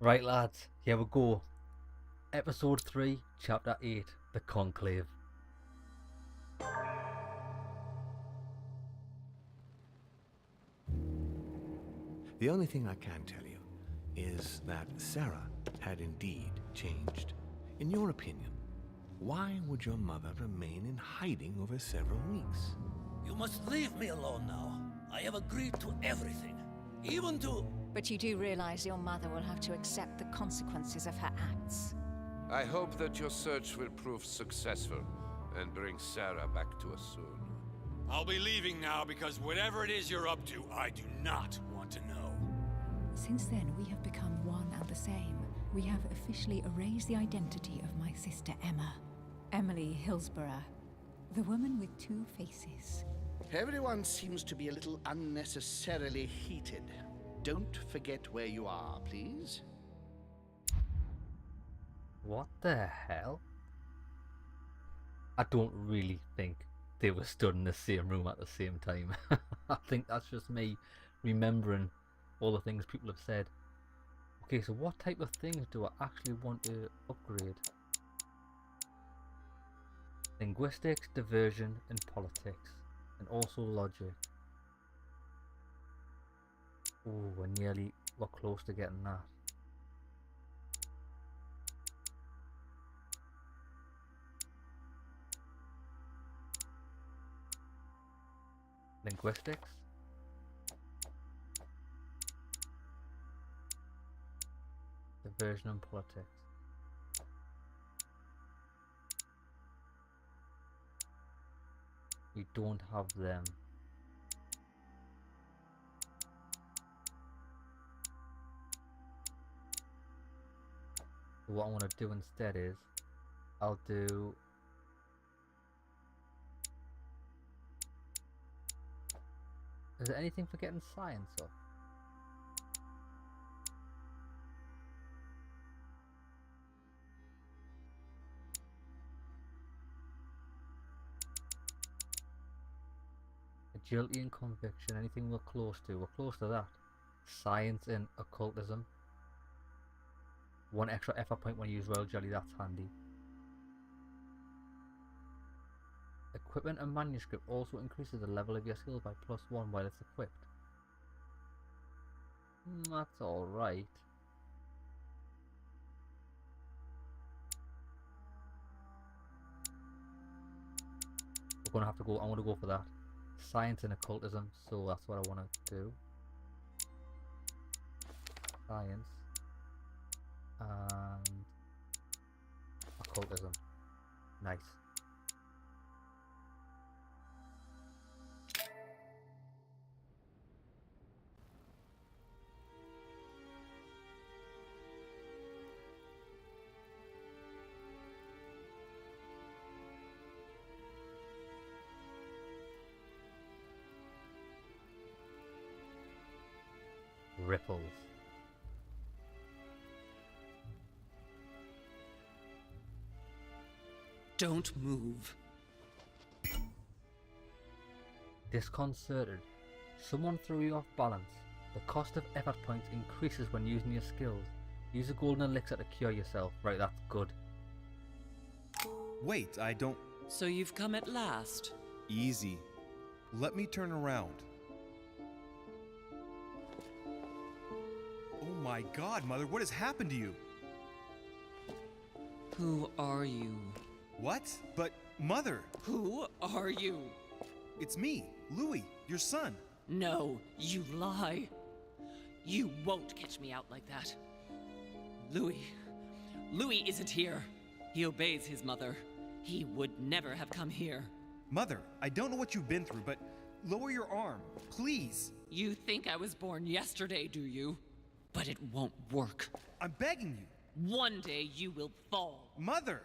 Right, lads, here we go. Episode 3, Chapter 8, The Conclave. The only thing I can tell you is that Sarah had indeed changed. In your opinion, why would your mother remain in hiding over several weeks? You must leave me alone now. I have agreed to everything. Even to... But you do realize your mother will have to accept the consequences of her acts. I hope that your search will prove successful and bring Sarah back to us soon. I'll be leaving now because whatever it is you're up to, I do not want to know. Since then, we have become one and the same. We have officially erased the identity of my sister Emma. Emily Hillsborough. The woman with two faces. Everyone seems to be a little unnecessarily heated. Don't forget where you are, please. What the hell? I don't really think they were stood in the same room at the same time. I think that's just me remembering all the things people have said. Okay, so what type of things do I actually want to upgrade? Linguistics, diversion, and politics. And also logic. Oh, we're nearly close to getting that. Linguistics. Diversion and politics. We don't have them. So what I want to do instead is I'll do is there anything for getting science up? Agility and conviction, anything we're close to? We're close to that. Science and occultism. One extra effort point when you use royal jelly, that's handy. Equipment and manuscript also increases the level of your skill by +1 while it's equipped. That's alright. We're gonna have to go, I'm gonna go for that. Science and occultism, so that's what I wanna do. Science and occultism. Nice. Ripples. Don't move. Disconcerted. Someone threw you off balance. The cost of effort points increases when using your skills. Use a golden elixir to cure yourself. Right, that's good. Wait, I don't... So you've come at last. Easy. Let me turn around. Oh my god, Mother, what has happened to you? Who are you? What? But, Mother! Who are you? It's me, Louis, your son. No, you lie. You won't catch me out like that. Louis. Louis isn't here. He obeys his mother. He would never have come here. Mother, I don't know what you've been through, but lower your arm, please. You think I was born yesterday, do you? But it won't work. I'm begging you. One day you will fall. Mother!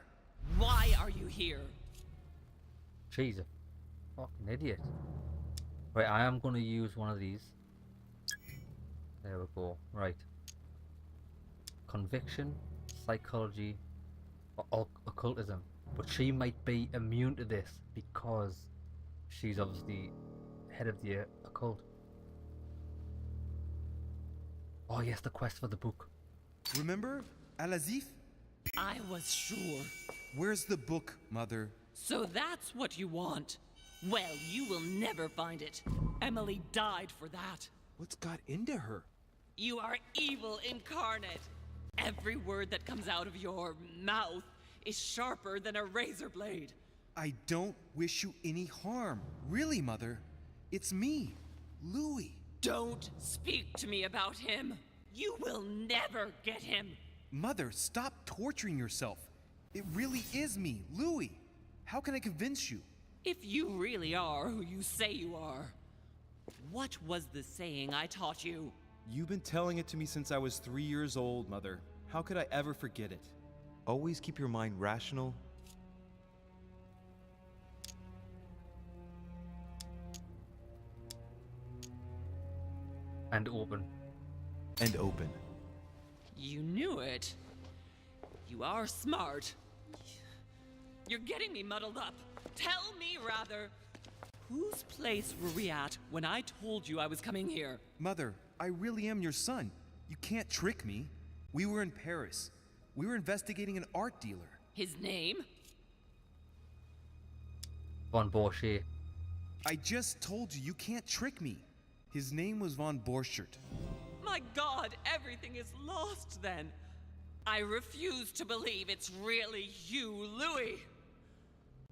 Why are you here? She's a fucking idiot. Right, I am going to use one of these. There we go. Right. Conviction, psychology, or occultism. But she might be immune to this because she's obviously head of the occult. Oh yes, the quest for the book. Remember? Al-Azif? I was sure. Where's the book, Mother? So that's what you want? Well, you will never find it. Emily died for that. What's got into her? You are evil incarnate. Every word that comes out of your mouth is sharper than a razor blade. I don't wish you any harm. Really, Mother. It's me, Louis. Don't speak to me about him. You will never get him. Mother, stop torturing yourself. It really is me, Louis. How can I convince you? If you really are who you say you are, what was the saying I taught you? You've been telling it to me since I was 3 years old, Mother. How could I ever forget it? Always keep your mind rational. And open. And open. You knew it. You are smart. You're getting me muddled up. Tell me, rather, whose place were we at when I told you I was coming here? Mother, I really am your son. You can't trick me. We were in Paris. We were investigating an art dealer. His name? Von Borchet. I just told you, you can't trick me. His name was Von Borchert. My God, everything is lost then. I refuse to believe it's really you, Louis.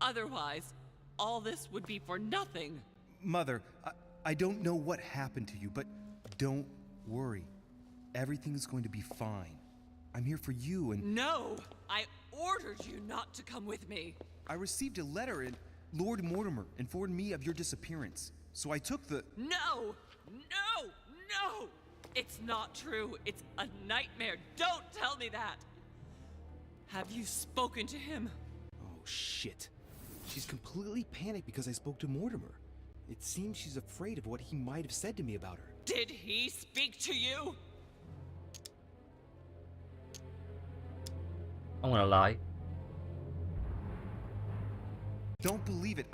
Otherwise, all this would be for nothing. Mother, I don't know what happened to you, but don't worry. Everything's going to be fine. I'm here for you and... No! I ordered you not to come with me. I received a letter and Lord Mortimer informed me of your disappearance. So I took the... No! No! No! It's not true. It's a nightmare. Don't tell me that. Have you spoken to him? Oh, shit. She's completely panicked because I spoke to Mortimer. It seems she's afraid of what he might have said to me about her. Did he speak to you? I'm gonna lie. Don't believe it.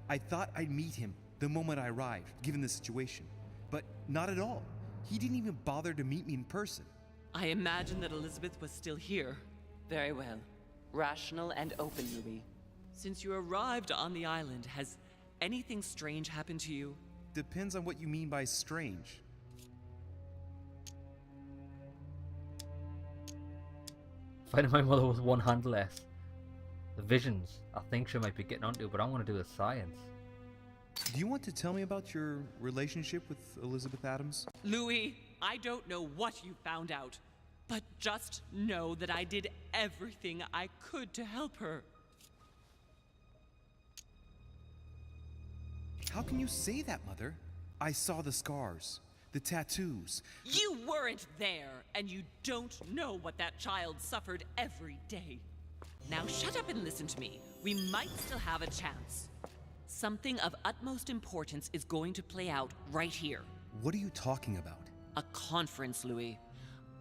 I thought I'd meet him the moment I arrived, given the situation. But not at all. He didn't even bother to meet me in person. I imagine that Elizabeth was still here. Very well. Rational and open, Louis. Since you arrived on the island, has anything strange happened to you? Depends on what you mean by strange. Finding my mother with one hand less. The visions, I think she might be getting onto, but I want to do the science. Do you want to tell me about your relationship with Elizabeth Adams? Louis, I don't know what you found out, but just know that I did everything I could to help her. How can you say that, Mother? I saw the scars, the tattoos. You weren't there, and you don't know what that child suffered every day. Now shut up and listen to me. We might still have a chance. Something of utmost importance is going to play out right here. What are you talking about? A conference, Louis.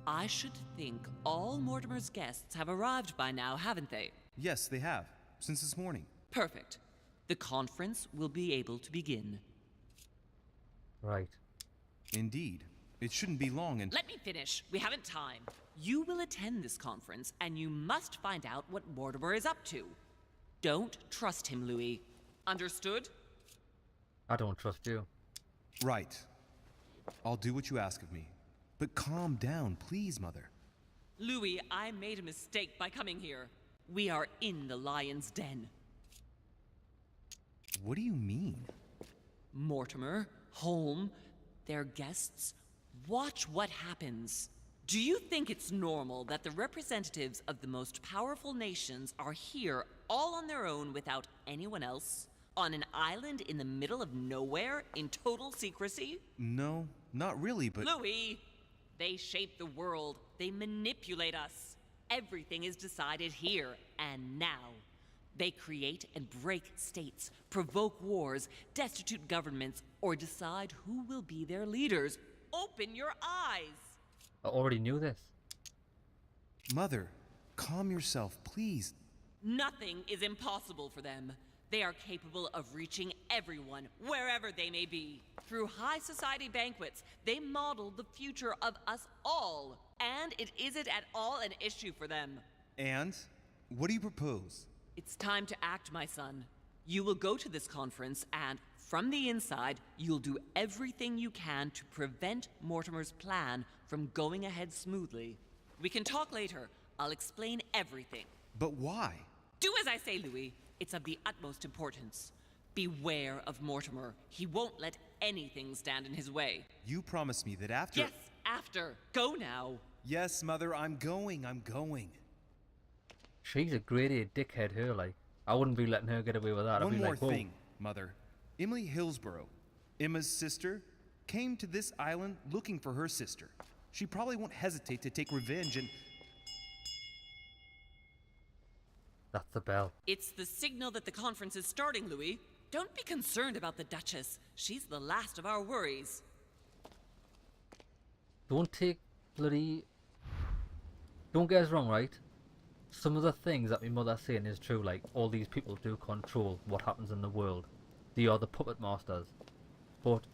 I should think all Mortimer's guests have arrived by now, haven't they? Yes, they have. Since this morning. Perfect. The conference will be able to begin. Right. Indeed. It shouldn't be long and... Let me finish. We haven't time. You will attend this conference, and you must find out what Mortimer is up to. Don't trust him, Louis. Understood? I don't trust you. Right. I'll do what you ask of me. But calm down, please, Mother. Louis, I made a mistake by coming here. We are in the lion's den. What do you mean? Mortimer, Holm, their guests. Watch what happens. Do you think it's normal that the representatives of the most powerful nations are here all on their own without anyone else? On an island in the middle of nowhere in total secrecy? No, not really, but... Louis! They shape the world. They manipulate us. Everything is decided here and now. They create and break states, provoke wars, destitute governments, or decide who will be their leaders. Open your eyes! I already knew this. Mother, calm yourself, please. Nothing is impossible for them. They are capable of reaching everyone, wherever they may be. Through high society banquets, they modeled the future of us all. And it isn't at all an issue for them. And? What do you propose? It's time to act, my son. You will go to this conference, and from the inside, you'll do everything you can to prevent Mortimer's plan from going ahead smoothly. We can talk later. I'll explain everything. But why? Do as I say, Louis. It's of the utmost importance. Beware of Mortimer. He won't let anything stand in his way. You promised me that after— Yes, after. Go now. Yes, Mother, I'm going. She's a grade A dickhead, her, like. I wouldn't be letting her get away with that. I'd One be more like, whoa. thing, Mother. Emily Hillsborough, Emma's sister, came to this island looking for her sister. She probably won't hesitate to take revenge and— That's the bell. It's the signal that the conference is starting, Louis. Don't be concerned about the Duchess. She's the last of our worries. Don't take bloody... Don't get us wrong, right? Some of the things that my mother's saying is true, like, all these people do control what happens in the world. They are the puppet masters. But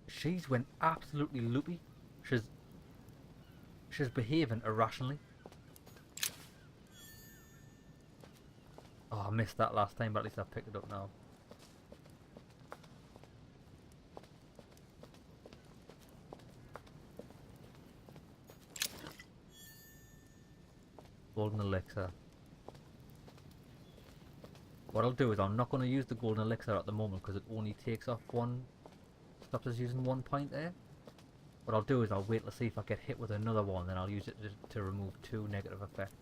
she's went absolutely loopy. She's behaving irrationally. Oh, I missed that last time, but at least I've picked it up now. Golden elixir. What I'll do is I'm not going to use the golden elixir at the moment because it only takes off one, stops us using 1 point there. What I'll do is I'll wait to see if I get hit with another one, then I'll use it to remove 2 negative effects.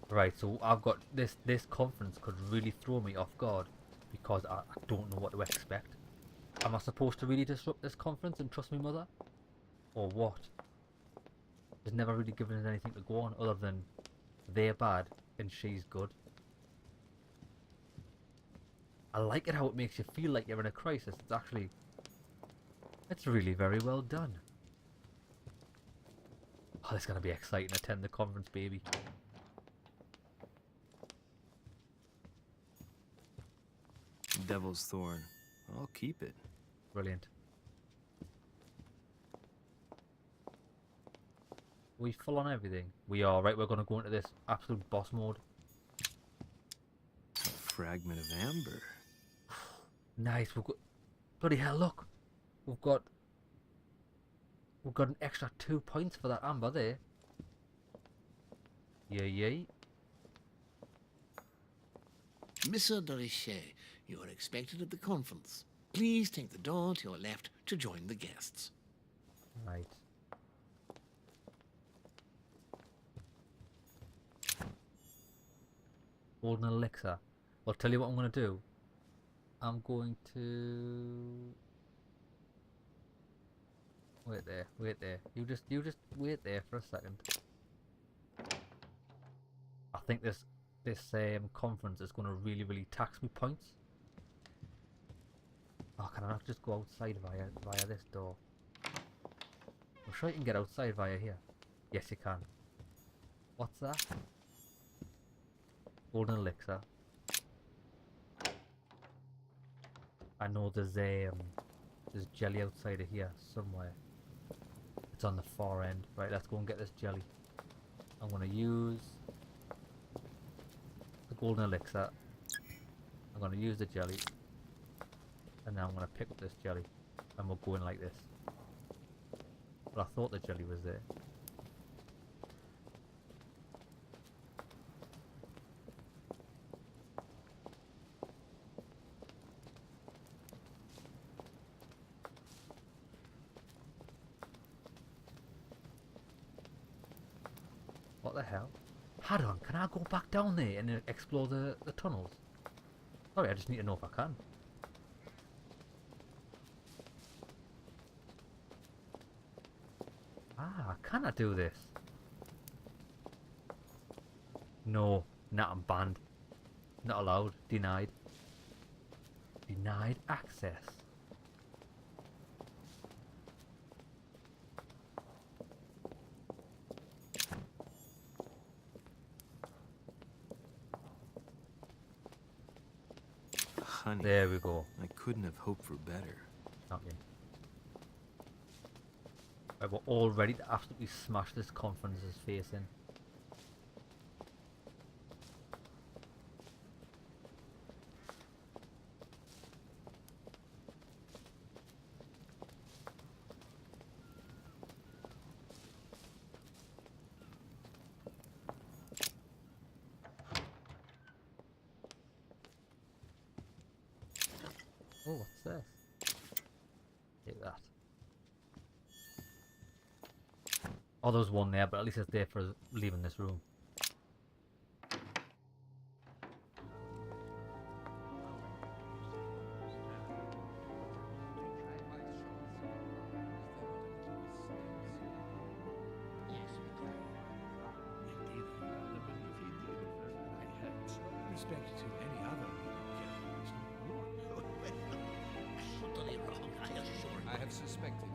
Right, so I've got this conference could really throw me off guard because I don't know what to expect. Am I supposed to really disrupt this conference and trust my mother? Or what? She's never really given us anything to go on other than they're bad and she's good. I like it how it makes you feel like you're in a crisis. It's really very well done. Oh, it's gonna be exciting. Attend the conference, baby. Devil's Thorn. I'll keep it. Brilliant. We full on everything? We are, right? We're going to go into this absolute boss mode. A fragment of amber. Nice. We've got... Bloody hell, look. We've got an extra 2 points for that amber there. Yay. Mr. Dorichet, you are expected at the conference. Please take the door to your left to join the guests. Right. Golden elixir. I'll tell you what I'm going to do. I'm going to... Wait there. You just wait there for a second. I think this conference is going to really tax me points. Oh, can I not just go outside via this door? I'm sure you can get outside via here. Yes, you can. What's that? Golden elixir. I know there's jelly outside of here somewhere. It's on the far end. Right, let's go and get this jelly. I'm going to use the golden elixir. I'm going to use the jelly. And now I'm going to pick up this jelly. And we'll go in like this. But I thought the jelly was there. What the hell? Hold on, can I go back down there and explore the tunnels? Sorry, I just need to know if I can. Ah, can I do this? No, not I'm banned. Not allowed. Denied. Denied access. honey. There we go. I couldn't have hoped for better. Not me. Right, we're all ready to absolutely smash this conference's face in. Oh, what's this? Take that. Oh, there was one there, but at least it's there for leaving this room. Respect to any other Totally wrong, I assure you. I have suspected it.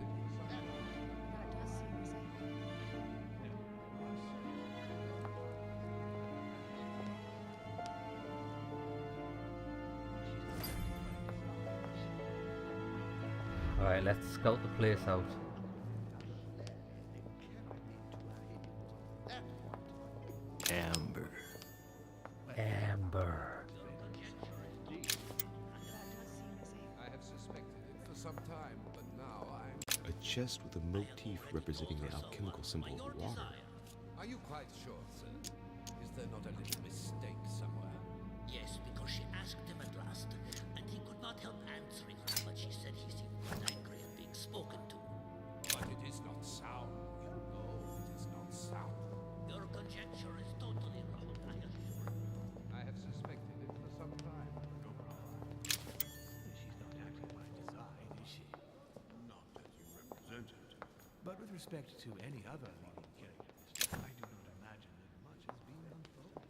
Alright, let's scout the place out. Amber. Amber. I have suspected it for some time, but now I'm... A chest with a motif representing the alchemical symbol of water. Are you quite sure, sir? Is there not a little mistake somewhere? Yes, because she asked him at last, and he could not help answering her, but she said he seemed quite angry at being spoken to. But it is not sound. You know it is not sound. Your conjecture is totally wrong, I assure you. I have suspected it for some time. She's not acting by design, is she? Not that you represent it. But with respect to any other leading characters, I do not imagine that much has been unfolded.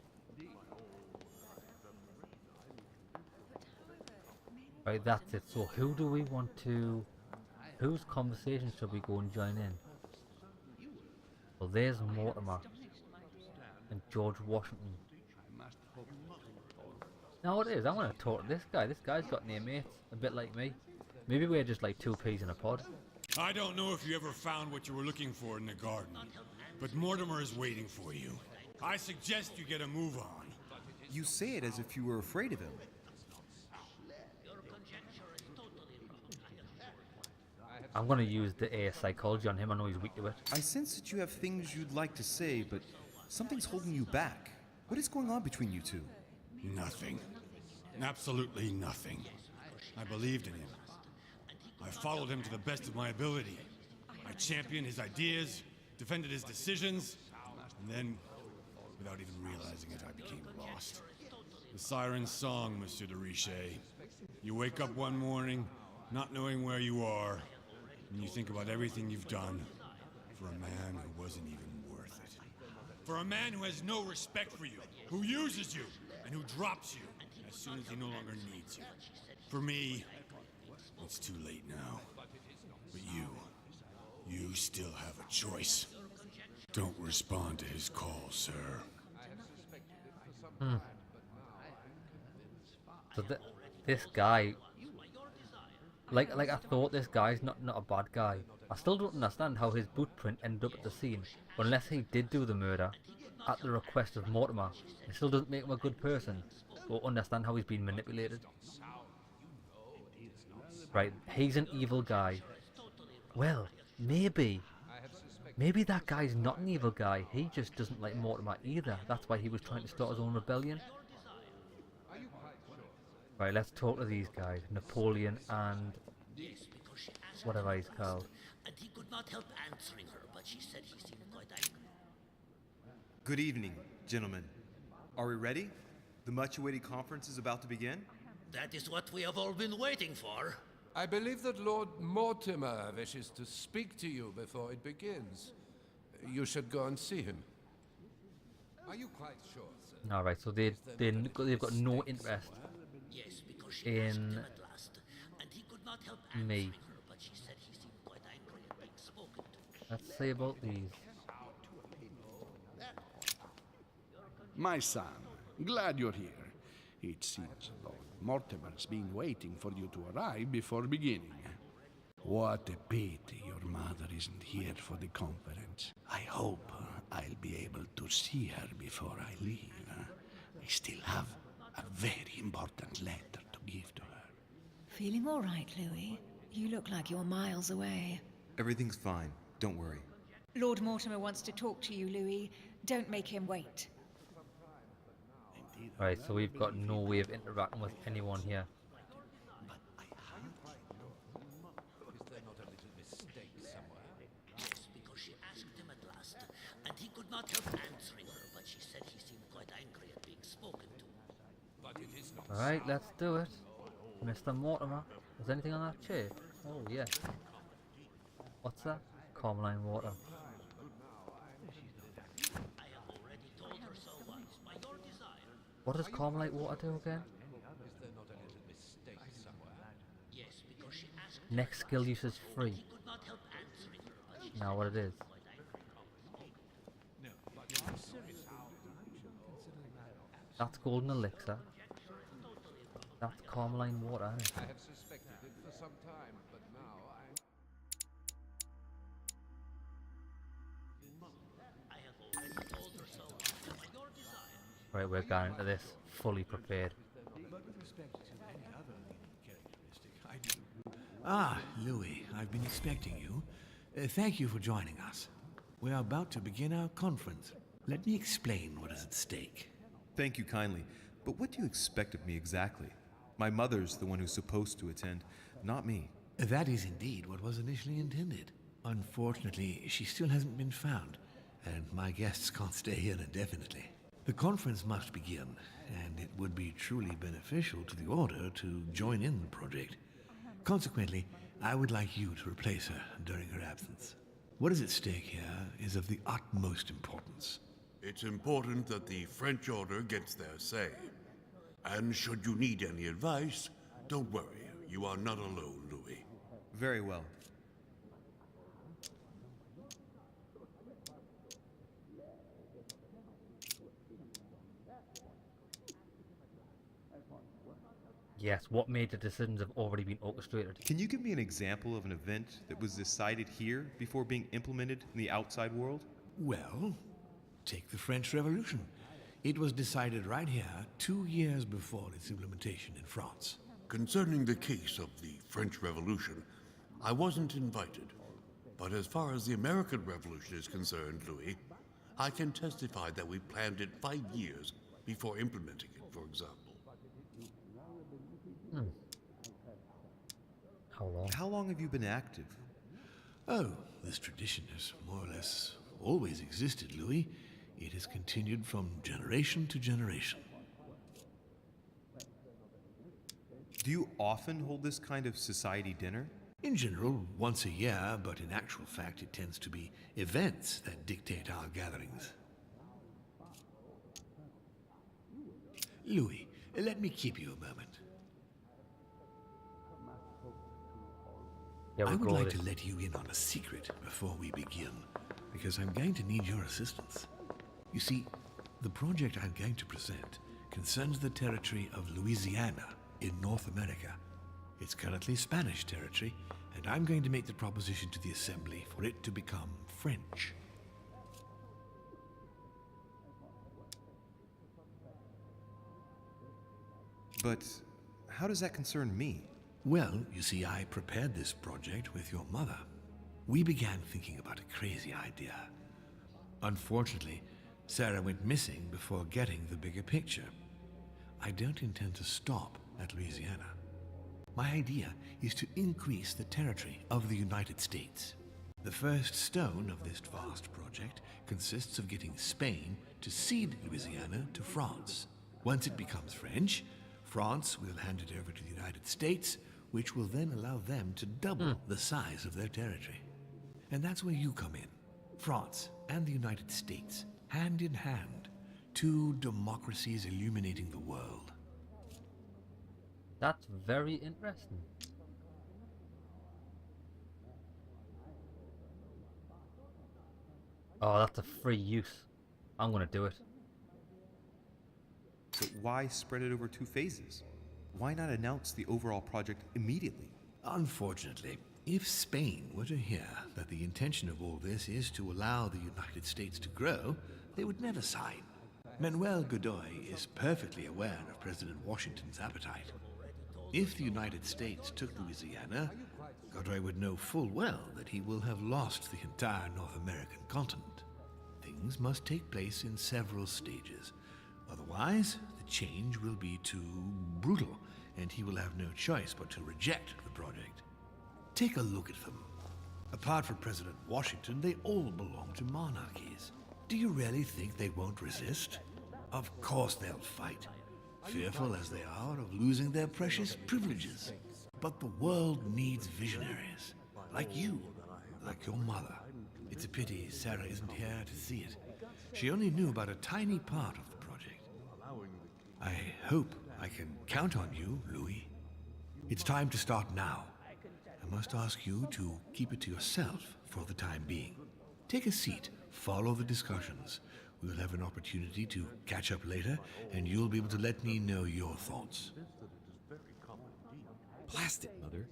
Right, that's it. So who do we want to... Whose conversation should we go and join in? Well, there's Mortimer. And George Washington. No, it is. I want to talk to this guy. This guy's got near mates. A bit like me. Maybe we're just like two peas in a pod. I don't know if you ever found what you were looking for in the garden, but Mortimer is waiting for you. I suggest you get a move on. You say it as if you were afraid of him. I'm going to use the air psychology on him. I know he's weak to it. I sense that you have things you'd like to say, but something's holding you back. What is going on between you two? Nothing. Absolutely nothing. I believed in him. I followed him to the best of my ability. I championed his ideas, defended his decisions, and then, without even realizing it, I became lost. The siren's song, Monsieur de Richet. You wake up one morning, not knowing where you are, and you think about everything you've done for a man who wasn't even worth it. For a man who has no respect for you, who uses you, and who drops you as soon as he no longer needs you. For me, it's too late now. But you still have a choice. Don't respond to his call, sir. So this guy... Like I thought this guy's not a bad guy. I still don't understand how his boot print ended up at the scene, unless he did do the murder at the request of Mortimer. It still doesn't make him a good person, or understand how he's been manipulated. Right, he's an evil guy. Well, maybe that guy's not an evil guy. He just doesn't like Mortimer either. That's why he was trying to start his own rebellion. Right, let's talk to these guys. Napoleon and whatever he's called. And he could not help answering her, but she said he seemed quite angry. Good evening, gentlemen. Are we ready? The much-awaited conference is about to begin? That is what we have all been waiting for. I believe that Lord Mortimer wishes to speak to you before it begins. You should go and see him. Are you quite sure, sir? Alright, so they've got no interest Yes, because she in asked him at last, and he could not help answering me. her, but she said he seemed quite angry at being spoken to. Let's say about these. My son, glad you're here. It seems, Lord, Mortimer's been waiting for you to arrive before beginning. What a pity your mother isn't here for the conference. I hope I'll be able to see her before I leave. I still have a very important letter to give to her. Feeling all right, Louis? You look like you're miles away. Everything's fine. Don't worry. Lord Mortimer wants to talk to you, Louis. Don't make him wait. Right, so we've got no way of interacting with anyone here. Is there not a little mistake somewhere? Yes, because she asked him at last, and he could not help answering her, but she said he seemed quite angry at being spoken to. But it is not. Alright, let's do it. Mr. Mortimer. Is anything on that chair? Oh, yes. What's that? Carmeline water. I have already told her so once, by your desire. What does Carmelite water do again? Is there not a little mistake somewhere? Yes, because she asked Next skill use is free. he could not help answering her, but she Now what it is. That's golden elixir. That's Carmeline water, isn't it? I have suspected it for some time, but now I have already told her so once, by your desire. Right, we're going into this fully prepared. But with respect to any other characteristic, I do. Ah, Louis, I've been expecting you. Thank you for joining us. We are about to begin our conference. Let me explain what is at stake. Thank you kindly, but what do you expect of me exactly? My mother's the one who's supposed to attend, not me. That is indeed what was initially intended. Unfortunately, she still hasn't been found, and my guests can't stay here indefinitely. The conference must begin, and it would be truly beneficial to the Order to join in the project. Consequently, I would like you to replace her during her absence. What is at stake here is of the utmost importance. It's important that the French Order gets their say. And should you need any advice, don't worry. You are not alone, Louis. Very well. Yes, what major decisions have already been orchestrated? Can you give me an example of an event that was decided here before being implemented in the outside world? Well, take the French Revolution. It was decided right here 2 years before its implementation in France. Concerning the case of the French Revolution, I wasn't invited. But as far as the American Revolution is concerned, Louis, I can testify that we planned it 5 years before implementing it, for example. How long have you been active? Oh, this tradition has more or less always existed, Louis. It has continued from generation to generation. Do you often hold this kind of society dinner? In general, once a year, but in actual fact it tends to be events that dictate our gatherings. Louis, let me keep you a moment. Yeah, I would go like with to it. let you in on a secret before we begin, because I'm going to need your assistance. You see, the project I'm going to present concerns the territory of Louisiana in North America. It's currently Spanish territory, and I'm going to make the proposition to the Assembly for it to become French. But how does that concern me? Well, you see, I prepared this project with your mother. We began thinking about a crazy idea. Unfortunately, Sarah went missing before getting the bigger picture. I don't intend to stop at Louisiana. My idea is to increase the territory of the United States. The first stone of this vast project consists of getting Spain to cede Louisiana to France. Once it becomes French, France will hand it over to the United States, which will then allow them to double the size of their territory. And that's where you come in. France and the United States, hand in hand, two democracies illuminating the world. That's very interesting. Oh, that's a free use. I'm gonna do it. but why spread it over 2 phases? Why not announce the overall project immediately? Unfortunately, if Spain were to hear that the intention of all this is to allow the United States to grow, they would never sign. Manuel Godoy is perfectly aware of President Washington's appetite. If the United States took Louisiana, Godoy would know full well that he will have lost the entire North American continent. Things must take place in several stages. Otherwise, the change will be too brutal, and he will have no choice but to reject the project. Take a look at them. Apart from President Washington, they all belong to monarchies. Do you really think they won't resist? Of course they'll fight, fearful as they are of losing their precious privileges. But the world needs visionaries, like you, like your mother. It's a pity Sarah isn't here to see it. She only knew about a tiny part of the project. I hope I can count on you, Louis. It's time to start now. I must ask you to keep it to yourself for the time being. Take a seat, follow the discussions. We'll have an opportunity to catch up later, and you'll be able to let me know your thoughts. Blast it, Mother.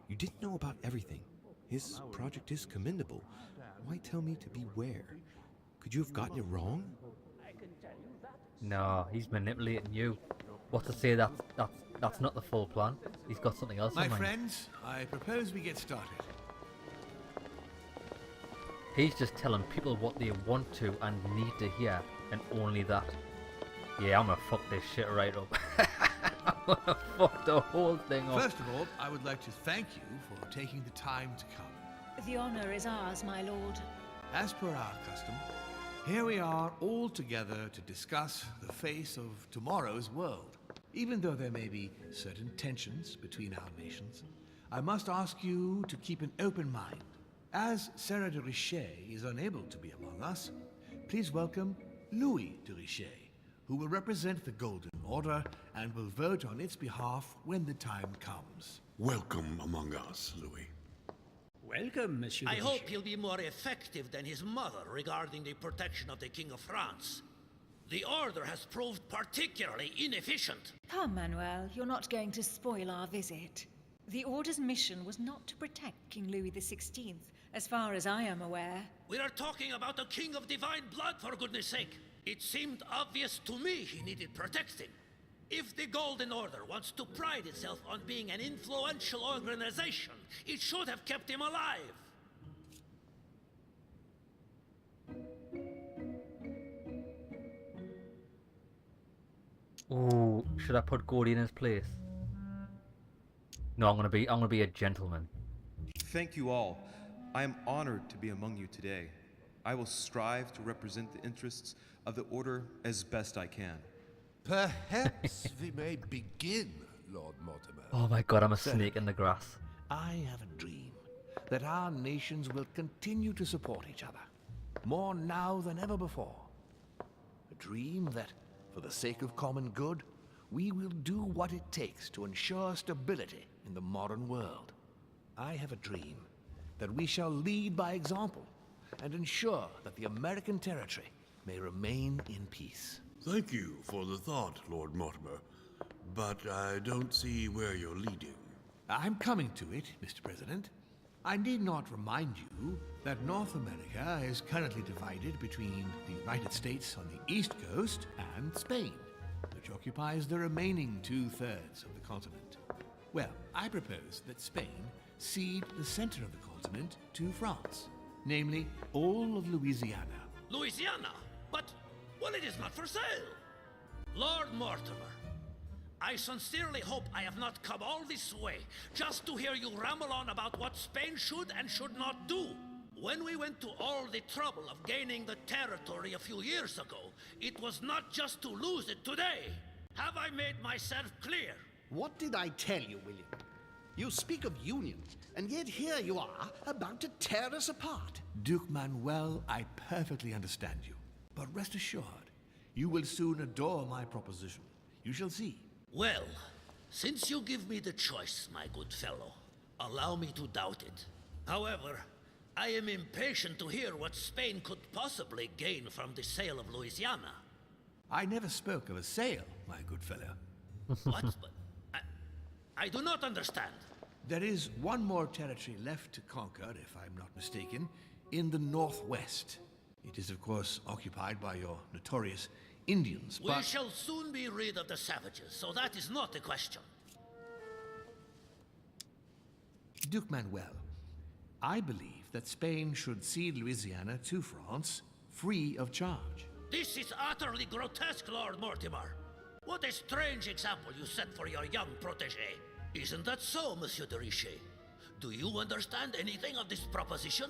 You didn't know about everything. His project is commendable. Why tell me to beware? Could you have gotten it wrong? No, he's manipulating you. What to say that's not the full plan? He's got something else in My mind. friends, I propose we get started. He's just telling people what they want to and need to hear, and only that. Yeah, I'm gonna fuck this shit right up. I'm gonna fuck the whole thing up. First of all, I would like to thank you for taking the time to come. The honor is ours, my lord. As per our custom, here we are all together to discuss the face of tomorrow's world. Even though there may be certain tensions between our nations, I must ask you to keep an open mind. As Sarah de Richet is unable to be among us, please welcome Louis de Richet, who will represent the Golden Order and will vote on its behalf when the time comes. Welcome among us, Louis. Welcome, Monsieur. I hope he'll be more effective than his mother regarding the protection of the King of France. The Order has proved particularly inefficient. Come, Manuel, you're not going to spoil our visit. The Order's mission was not to protect King Louis XVI, as far as I am aware. We are talking about a king of divine blood, for goodness sake. It seemed obvious to me he needed protecting. If the Golden Order wants to pride itself on being an influential organization, it should have kept him alive. Ooh, should I put Gordy in his place? No, I'm gonna be a gentleman. Thank you all. I am honored to be among you today. I will strive to represent the interests of the Order as best I can. Perhaps we may begin, Lord Mortimer. Oh my god, I'm a snake in the grass. I have a dream that our nations will continue to support each other, more now than ever before. A dream that, for the sake of common good, we will do what it takes to ensure stability in the modern world. I have a dream that we shall lead by example and ensure that the American territory may remain in peace. Thank you for the thought, Lord Mortimer, but I don't see where you're leading. I'm coming to it, Mr. President. I need not remind you that North America is currently divided between the United States on the East Coast and Spain, which occupies the remaining 2/3 of the continent. Well, I propose that Spain cede the center of the continent to France, namely all of Louisiana. Louisiana? But, well, it is not for sale. Lord Mortimer, I sincerely hope I have not come all this way just to hear you ramble on about what Spain should and should not do. When we went to all the trouble of gaining the territory a few years ago, it was not just to lose it today. Have I made myself clear? What did I tell you, William? You speak of union, and yet here you are, about to tear us apart. Duke Manuel, I perfectly understand you. But rest assured, you will soon adore my proposition. You shall see. Well, since you give me the choice, my good fellow, allow me to doubt it. However, I am impatient to hear what Spain could possibly gain from the sale of Louisiana. I never spoke of a sale, my good fellow. What? I do not understand. There is one more territory left to conquer, if I'm not mistaken, in the northwest. It is, of course, occupied by your notorious Indians, but... We shall soon be rid of the savages, so that is not a question. Duke Manuel, I believe that Spain should cede Louisiana to France, free of charge. This is utterly grotesque, Lord Mortimer. What a strange example you set for your young protégé. Isn't that so, Monsieur de Richet? Do you understand anything of this proposition?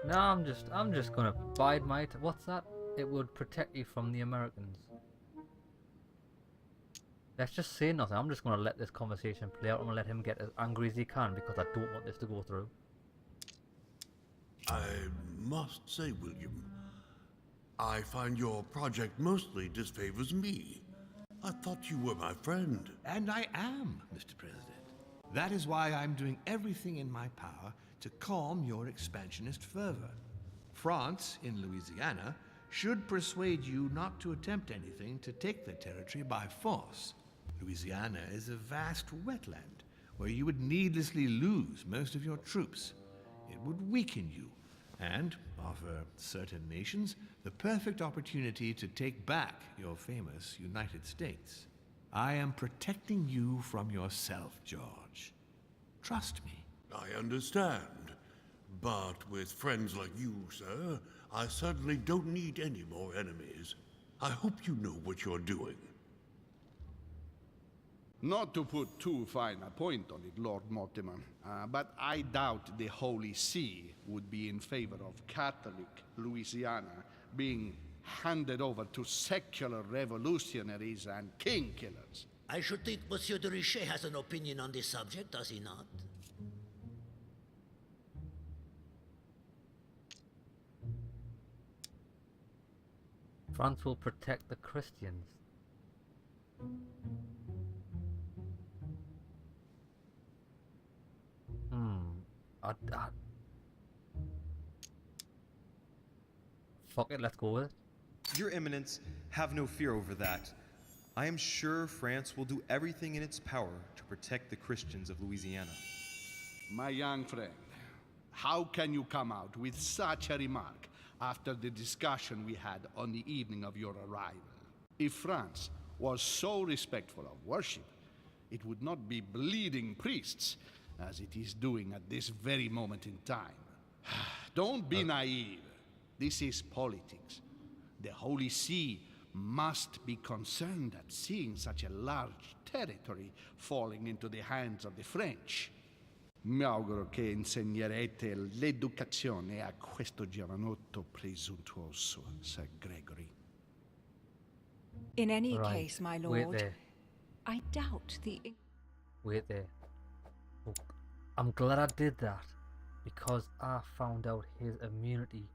No, I'm just gonna bide my what's that? It would protect you from the Americans. Let's just say nothing. I'm just gonna let this conversation play out. I'm gonna let him get as angry as he can because I don't want this to go through. I must say, William, I find your project mostly disfavors me. I thought you were my friend. And I am, Mr. President. That is why I'm doing everything in my power to calm your expansionist fervor. France, in Louisiana, should persuade you not to attempt anything to take the territory by force. Louisiana is a vast wetland where you would needlessly lose most of your troops. It would weaken you and offer certain nations the perfect opportunity to take back your famous United States. I am protecting you from yourself, George. Trust me. I understand. But with friends like you, sir, I certainly don't need any more enemies. I hope you know what you're doing. Not to put too fine a point on it, Lord Mortimer, but I doubt the Holy See would be in favor of Catholic Louisiana being handed over to secular revolutionaries and king killers. I should think Monsieur de Richet has an opinion on this subject, does he not? France will protect the Christians. Fuck it, let's go with it. Your Eminence, have no fear over that. I am sure France will do everything in its power to protect the Christians of Louisiana. My young friend, how can you come out with such a remark after the discussion we had on the evening of your arrival? If France was so respectful of worship, it would not be bleeding priests, as it is doing at this very moment in time. Don't be naive. This is politics. The Holy See must be concerned at seeing such a large territory falling into the hands of the French. Mi auguro che insegnerete l'educazione a questo giovanotto presuntuoso, Sir Gregory. In any case, my lord, wait there. I doubt the... Wait there. Oh, I'm glad I did that because I found out his immunity.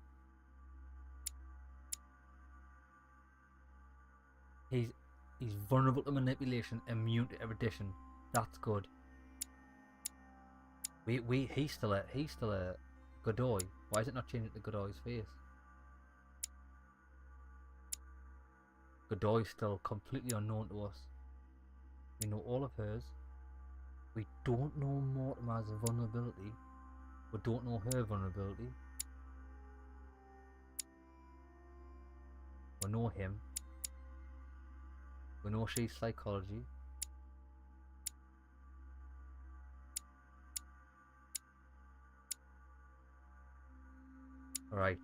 He's vulnerable to manipulation, immune to erudition. That's good. Wait, he's still a Godoy. Why is it not changing to Godoy's face? Godoy's still completely unknown to us. We know all of hers. We don't know Mortimer's vulnerability. We don't know her vulnerability. We know him. We know she's psychology. Right,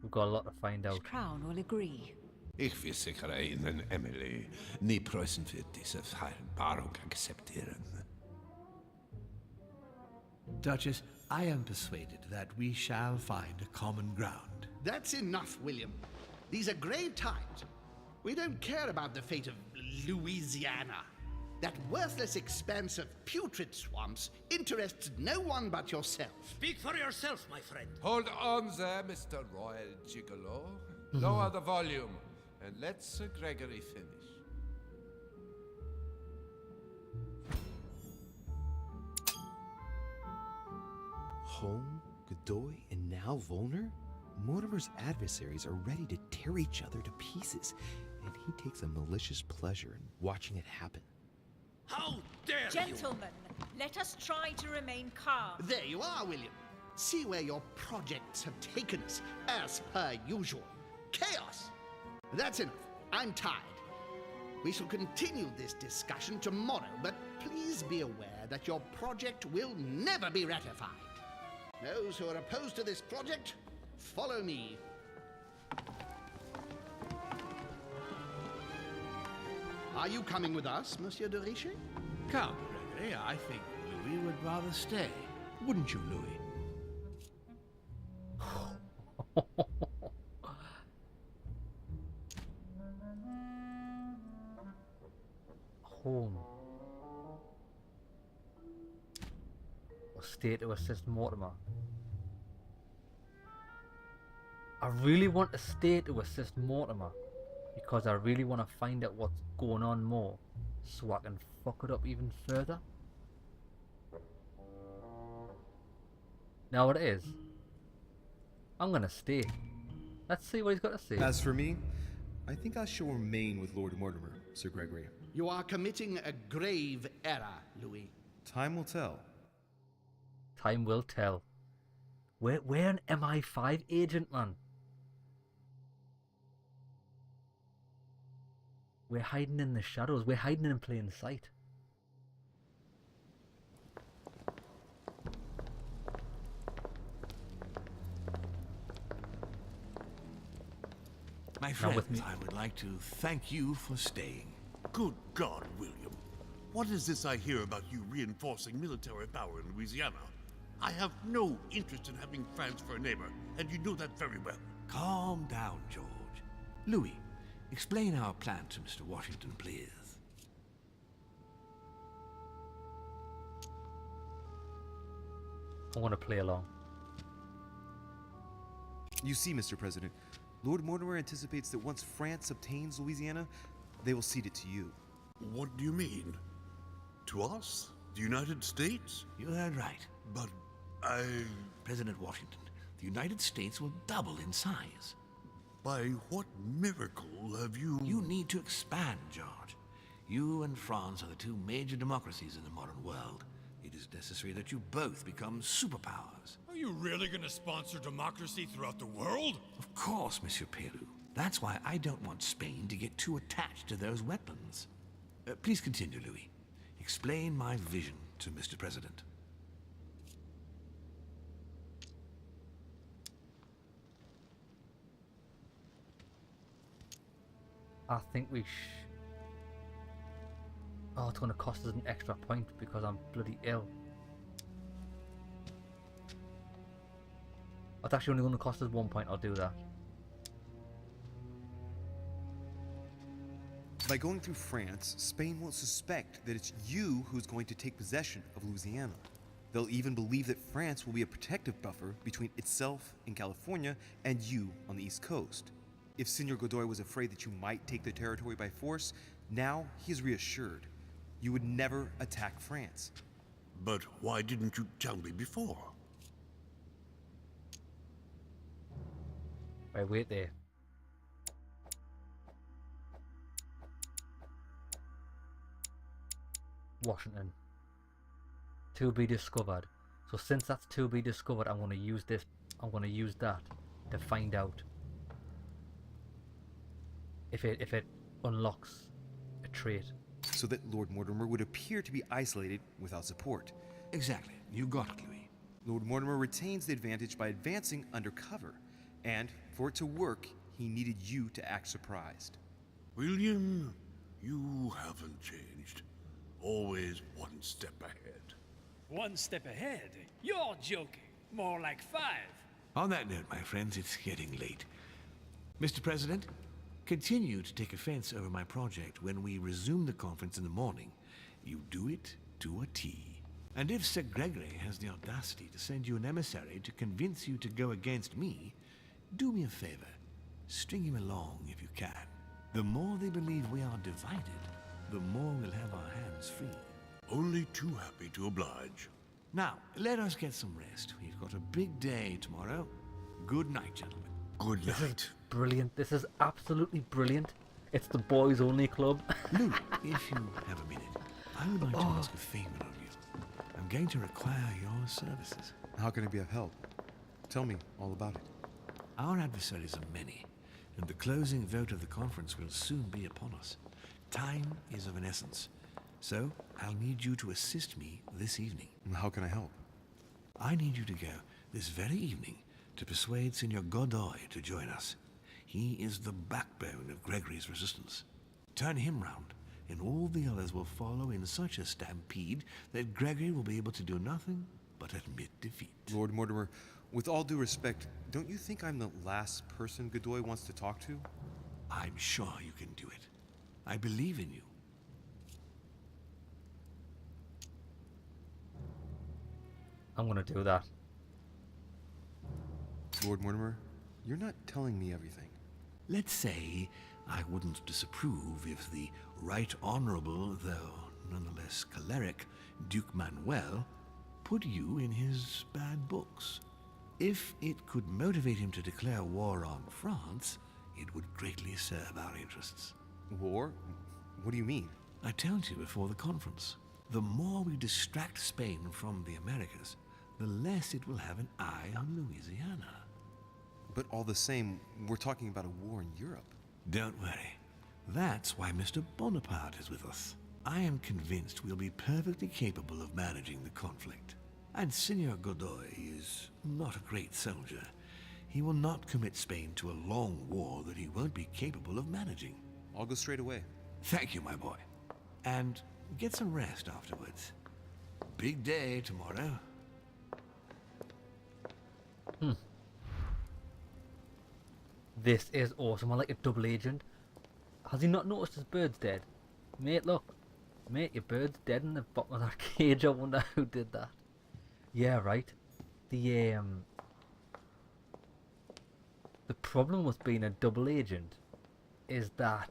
we've got a lot to find out. Crown will agree. Ich versichere Ihnen, Emily, nie Preußen wird diese Vereinbarung akzeptieren. Duchess, I am persuaded that we shall find a common ground. That's enough, William. These are grave times. We don't care about the fate of Louisiana. That worthless expanse of putrid swamps interests no one but yourself. Speak for yourself, my friend. Hold on there, Mr. Royal Gigolo. Lower the volume, and let Sir Gregory finish. Home, Godoy, and now Volner? Mortimer's adversaries are ready to tear each other to pieces, and he takes a malicious pleasure in watching it happen. How dare you! Gentlemen, let us try to remain calm. There you are, William. See where your projects have taken us, as per usual. Chaos! That's enough. I'm tired. We shall continue this discussion tomorrow, but please be aware that your project will never be ratified. Those who are opposed to this project, follow me. Are you coming with us, Monsieur de Richet? Come, Gregory, I think Louis would rather stay. Wouldn't you, Louis? Home. Or stay to assist Mortimer. I really want to stay to assist Mortimer because I really want to find out what's going on more so I can fuck it up even further. Now what it is, I'm gonna stay. Let's see what he's got to say. As for me, I think I shall remain with Lord Mortimer, Sir Gregory. You are committing a grave error, Louis. Time will tell. Time will tell. We're an MI5 agent, man. We're hiding in the shadows. We're hiding in plain sight. My friends, I would like to thank you for staying. Good God, William. What is this I hear about you reinforcing military power in Louisiana? I have no interest in having France for a neighbor, and you know that very well. Calm down, George. Louis, explain our plan to Mr. Washington, please. I want to play along. You see, Mr. President, Lord Mortimer anticipates that once France obtains Louisiana, they will cede it to you. What do you mean? To us? The United States? You heard right. But President Washington, the United States will double in size. By what miracle have you... You need to expand, George. You and France are the two major democracies in the modern world. It is necessary that you both become superpowers. Are you really going to sponsor democracy throughout the world? Of course, Monsieur Peru. That's why I don't want Spain to get too attached to those weapons. Please continue, Louis. Explain my vision to Mr. President. I think we Oh, it's going to cost us an extra point because I'm bloody ill. It's actually only going to cost us 1 point. I'll do that. By going through France, Spain won't suspect that it's you who's going to take possession of Louisiana. They'll even believe that France will be a protective buffer between itself in California and you on the East Coast. If Senor Godoy was afraid that you might take the territory by force, now he is reassured. You would never attack France. But why didn't you tell me before? Right, wait there. Washington. To be discovered. So since that's to be discovered, I'm going to use this. I'm going to use that to find out if it unlocks a trait. So that Lord Mortimer would appear to be isolated without support. Exactly. You got it, Louis. Lord Mortimer retains the advantage by advancing undercover. And for it to work, he needed you to act surprised. William, you haven't changed. Always one step ahead. 1 step ahead? You're joking. More like 5. On that note, my friends, it's getting late. Mr. President, continue to take offense over my project when we resume the conference in the morning. You do it to a T. And if Sir Gregory has the audacity to send you an emissary to convince you to go against me, do me a favor. String him along if you can. The more they believe we are divided, the more we'll have our hands free. Only too happy to oblige. Now, let us get some rest. We've got a big day tomorrow. Good night, gentlemen. Good This is night. brilliant. This is absolutely brilliant. It's the boys only club. Lou, if you have a minute, I would like to ask a favor of you. I'm going to require your services. How can I be of help? Tell me all about it. Our adversaries are many, and the closing vote of the conference will soon be upon us. Time is of an essence, so I'll need you to assist me this evening. How can I help? I need you to go this very evening to persuade Senor Godoy to join us. He is the backbone of Gregory's resistance. Turn him round, and all the others will follow in such a stampede that Gregory will be able to do nothing but admit defeat. Lord Mortimer, with all due respect, don't you think I'm the last person Godoy wants to talk to? I'm sure you can do it. I believe in you. I'm gonna do that. Lord Mortimer, you're not telling me everything. Let's say I wouldn't disapprove if the Right Honorable, though nonetheless choleric, Duke Manuel put you in his bad books. If it could motivate him to declare war on France, it would greatly serve our interests. War? What do you mean? I told you before the conference. The more we distract Spain from the Americas, the less it will have an eye on Louisiana. But all the same, we're talking about a war in Europe. Don't worry. That's why Mr. Bonaparte is with us. I am convinced we'll be perfectly capable of managing the conflict. And Senor Godoy is not a great soldier. He will not commit Spain to a long war that he won't be capable of managing. I'll go straight away. Thank you, my boy. And get some rest afterwards. Big day tomorrow. This is awesome. I like a double agent. Has he not noticed his bird's dead? Mate, look. Mate, your bird's dead in the bottom of that cage. I wonder who did that. Yeah, right. The problem with being a double agent is that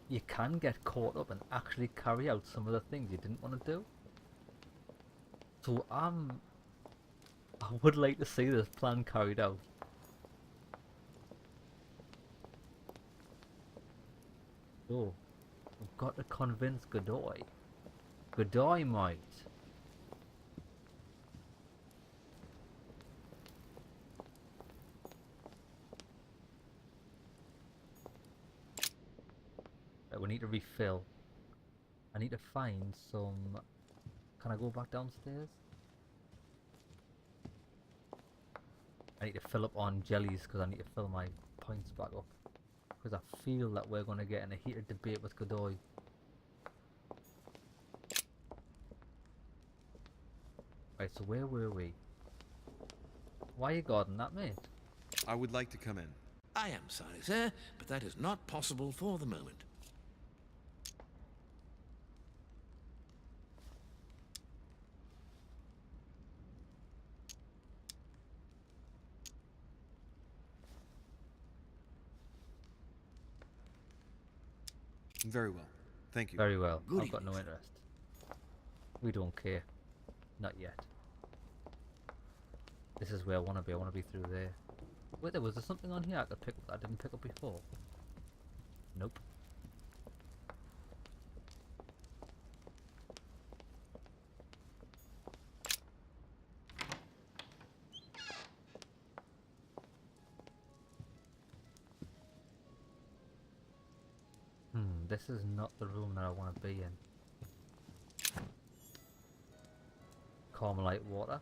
you can get caught up and actually carry out some of the things you didn't want to do. So I would like to see this plan carried out. So, we've got to convince Godoy. Godoy might. Right, we need to refill. I need to find some... Can I go back downstairs? I need to fill up on jellies because I need to fill my points back up. Because I feel that we're going to get in a heated debate with Godoy. Right, so where were we? Why are you guarding that, mate? I would like to come in. I am sorry, sir, but that is not possible for the moment. Very well. Thank you. Very well. Good I've got no evening, interest. We don't care. Not yet. This is where I want to be. I want to be through there. Wait, was there something on here I could pick up that I didn't pick up before? Nope. This is not the room that I want to be in. Carmelite water.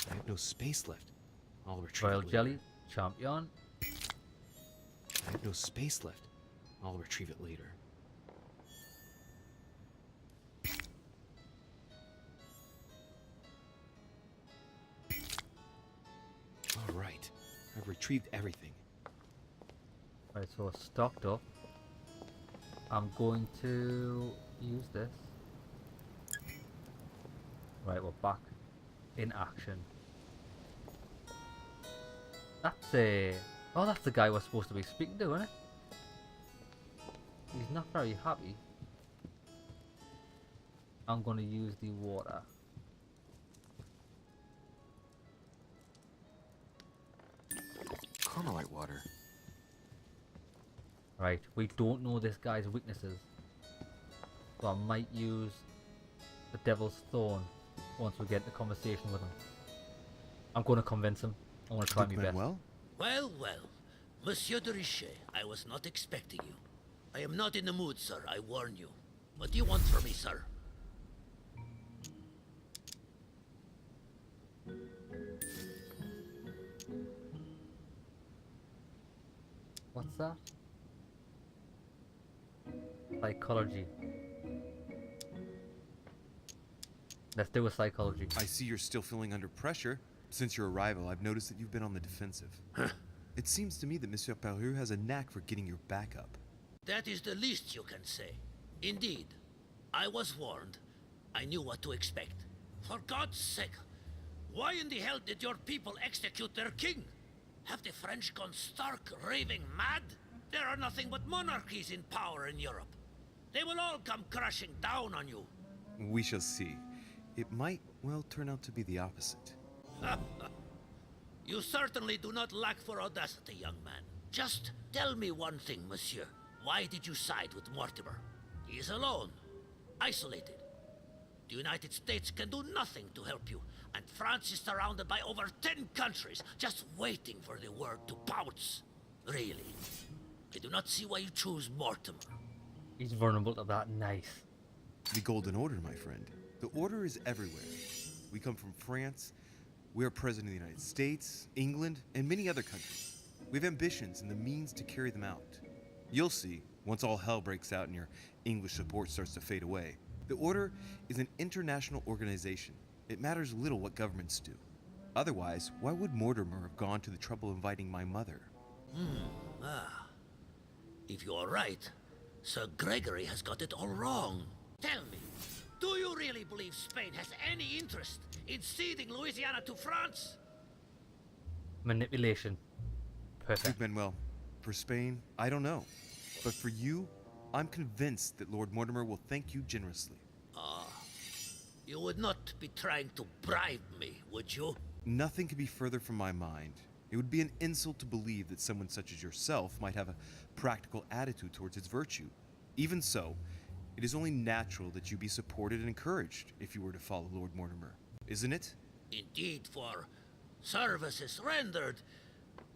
I have no space left. I'll retrieve Royal it later. jelly, champion. I have no space left. I'll retrieve it later. All right. I've retrieved everything. Right, so it's stocked up. I'm going to use this. Right, we're back in action. That's a... Oh, that's the guy we're supposed to be speaking to, isn't it? He's not very happy. I'm going to use the water. Carmelite water. Right, we don't know this guy's weaknesses. So I might use the Devil's Thorn once we get into conversation with him. I'm going to convince him. I want to try my best. Well, Monsieur de Richet, I was not expecting you. I am not in the mood, sir, I warn you. What do you want from me, sir? What's that? Psychology. Let's do a psychology. I see you're still feeling under pressure. Since your arrival, I've noticed that you've been on the defensive. It seems to me that Monsieur Peru has a knack for getting your back up. That is the least you can say. Indeed, I was warned. I knew what to expect. For God's sake, why in the hell did your people execute their king? Have the French gone stark raving mad? There are nothing but monarchies in power in Europe. They will all come crashing down on you. We shall see. It might, well, turn out to be the opposite. You certainly do not lack for audacity, young man. Just tell me one thing, monsieur. Why did you side with Mortimer? He is alone, isolated. The United States can do nothing to help you, and France is surrounded by over 10 countries, just waiting for the word to pounce. Really, I do not see why you choose Mortimer. He's vulnerable to that. Nice. The Golden Order, my friend. The Order is everywhere. We come from France. We are President of the United States, England, and many other countries. We have ambitions and the means to carry them out. You'll see, once all hell breaks out and your English support starts to fade away. The Order is an international organization. It matters little what governments do. Otherwise, why would Mortimer have gone to the trouble of inviting my mother? If you are right, Sir Gregory has got it all wrong. Tell me, do you really believe Spain has any interest in ceding Louisiana to France? Manipulation. Perfect. Duke Manuel, for Spain, I don't know. But for you, I'm convinced that Lord Mortimer will thank you generously. You would not be trying to bribe me, would you? Nothing could be further from my mind. It would be an insult to believe that someone such as yourself might have a practical attitude towards its virtue. Even so, it is only natural that you be supported and encouraged if you were to follow Lord Mortimer, isn't it? Indeed, for services rendered,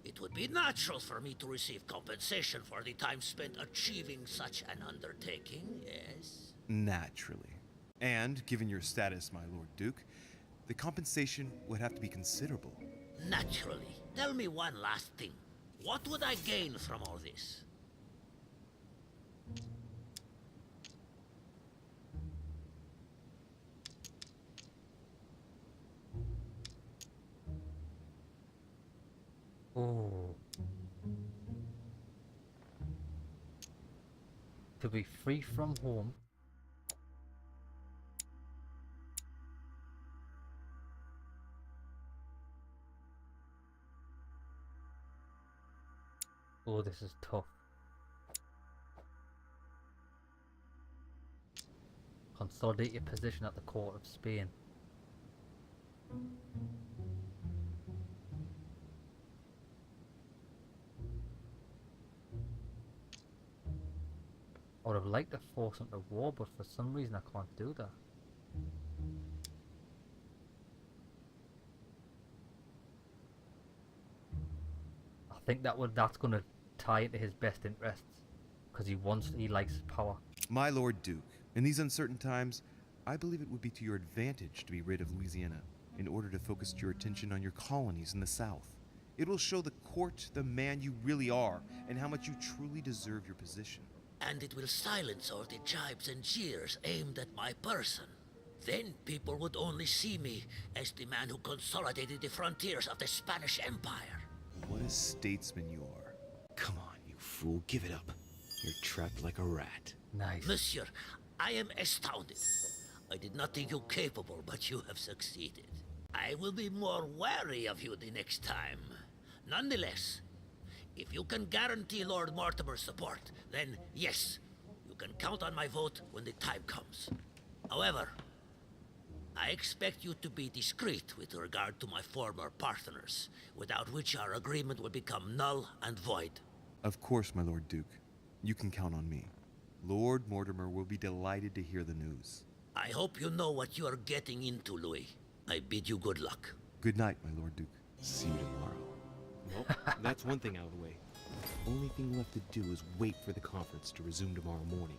it would be natural for me to receive compensation for the time spent achieving such an undertaking, yes? Naturally. And, given your status, my Lord Duke, the compensation would have to be considerable. Naturally. Tell me one last thing. What would I gain from all this? Oh. To be free from home. Oh, this is tough. Consolidate your position at the court of Spain. I would have liked to force him to war, but for some reason I can't do that. I think that's gonna tie into his best interests, because he likes power. My Lord Duke, in these uncertain times, I believe it would be to your advantage to be rid of Louisiana, in order to focus your attention on your colonies in the south. It will show the court the man you really are, and how much you truly deserve your position. And it will silence all the jibes and jeers aimed at my person. Then people would only see me as the man who consolidated the frontiers of the Spanish Empire. What a statesman you are. Come on, you fool, give it up. You're trapped like a rat. Nice. Monsieur, I am astounded. I did not think you capable, but you have succeeded. I will be more wary of you the next time. Nonetheless, if you can guarantee Lord Mortimer's support, then yes, you can count on my vote when the time comes. However, I expect you to be discreet with regard to my former partners, without which our agreement will become null and void. Of course, my Lord Duke. You can count on me. Lord Mortimer will be delighted to hear the news. I hope you know what you are getting into, Louis. I bid you good luck. Good night, my Lord Duke. See you tomorrow. Well, that's one thing out of the way. Only thing left to do is wait for the conference to resume tomorrow morning.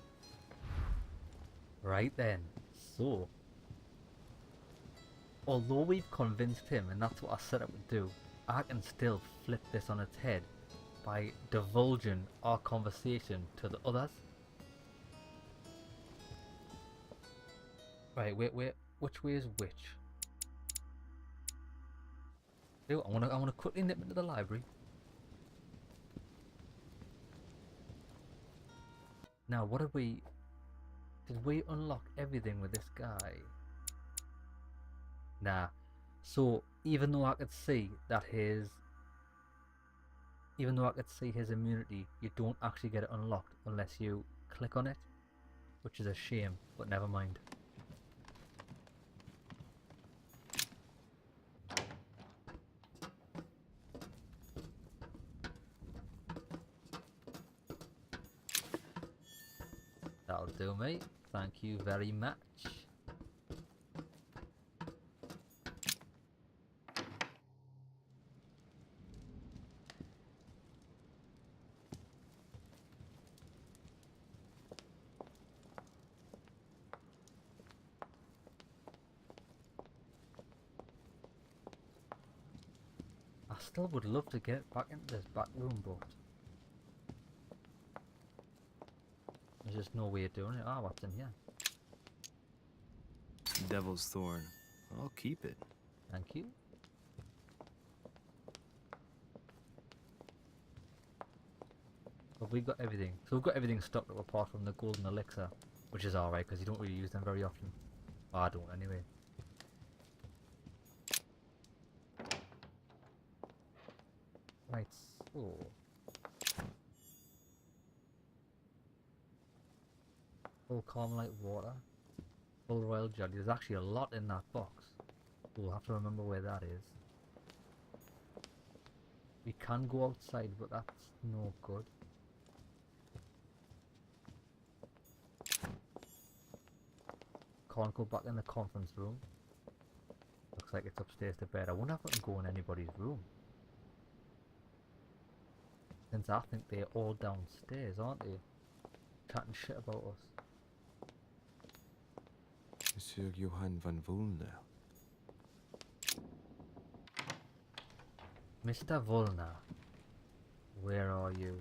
Right then. So, although we've convinced him, and that's what I set up to do, I can still flip this on its head by divulging our conversation to the others. Right, wait, which way is which? I want to quickly nip into the library. Now, what did we unlock everything with this guy? Nah. So even though I could see his immunity, you don't actually get it unlocked unless you click on it, which is a shame, but never mind. That'll do, mate. Thank you very much. I still would love to get back into this back room, but there's just no way of doing it. Ah, what's in here? Devil's Thorn. I'll keep it. Thank you. But we've got everything. So we've got everything stocked up apart from the golden elixir, which is alright because you don't really use them very often. Well, I don't anyway. Right, so full Carmelite water, full royal jelly. There's actually a lot in that box. We'll have to remember where that is. We can go outside, but that's no good. Can't go back in the conference room. Looks like it's upstairs to bed. I wonder if I can go in anybody's room, since I think they're all downstairs, aren't they? Chatting shit about us. Monsieur Johann van Volner. Mr. Volner, where are you?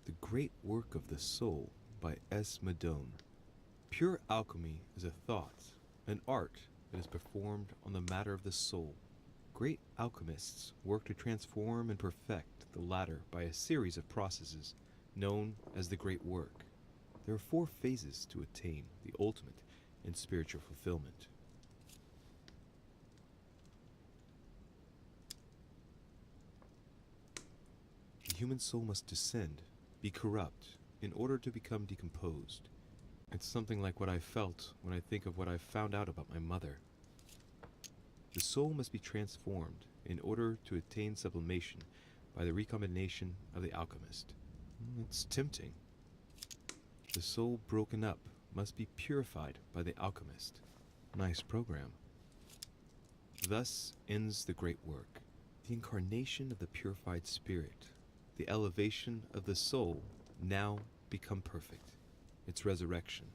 The Great Work of the Soul by S. Madone. Pure alchemy is a thought, an art that is performed on the matter of the soul. Great alchemists work to transform and perfect the latter by a series of processes known as the Great Work. There are 4 phases to attain the ultimate in spiritual fulfillment. The human soul must descend, be corrupt, in order to become decomposed. It's something like what I felt when I think of what I found out about my mother. The soul must be transformed in order to attain sublimation by the recombination of the alchemist. It's tempting. The soul broken up must be purified by the alchemist. Nice program. Thus ends the great work. The incarnation of the purified spirit, the elevation of the soul, now become perfect. Its resurrection,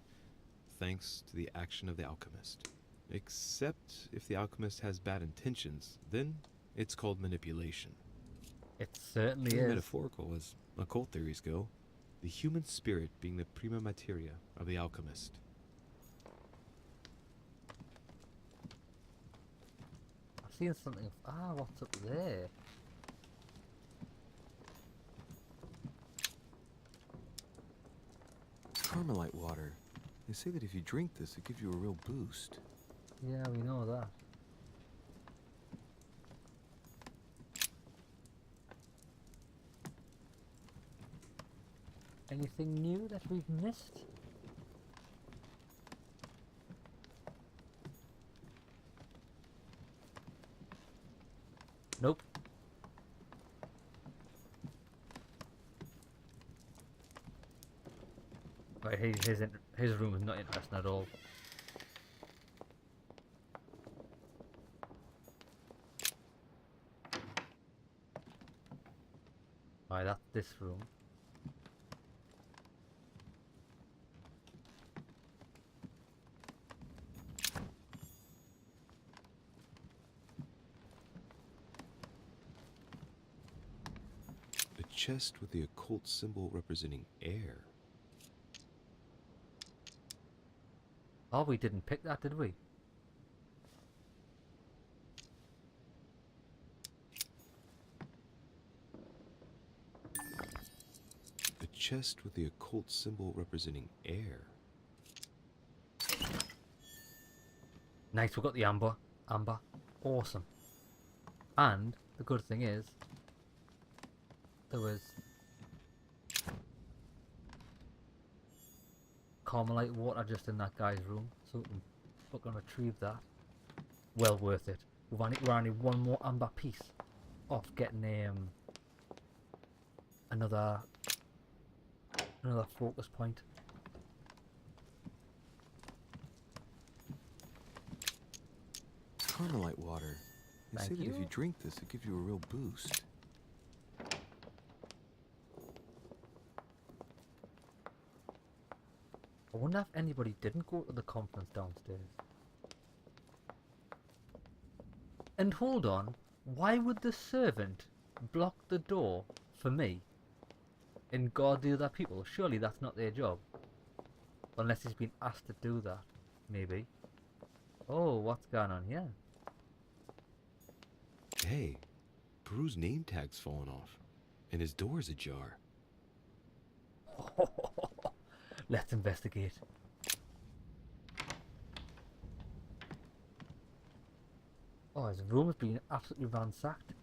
thanks to the action of the alchemist. Except if the alchemist has bad intentions, then it's called manipulation. It certainly is. Metaphorical as occult theories go. the human spirit being the prima materia of the alchemist. I've seen something. Ah, what's up there? Carmelite water. They say that if you drink this, it gives you a real boost. Yeah, we know that. Anything new that we've missed? Nope. Right, his room is not interesting at all. Right, that's this room. A chest with the occult symbol representing air. Oh, we didn't pick that, did we? A chest with the occult symbol representing air. Nice, we got the amber. Amber. Awesome. And the good thing is, there was Carmelite water just in that guy's room, so we can fucking retrieve that. Well worth it. We're only one more amber piece off getting another focus point. Carmelite water. They say that if you drink this, it gives you a real boost. I wonder if anybody didn't go to the conference downstairs. And hold on, why would the servant block the door for me and guard the other people? Surely that's not their job. Unless he's been asked to do that, maybe. Oh, what's going on here? Hey, Peru's name tag's fallen off, and his door's ajar. Let's investigate. Oh, his room's been absolutely ransacked.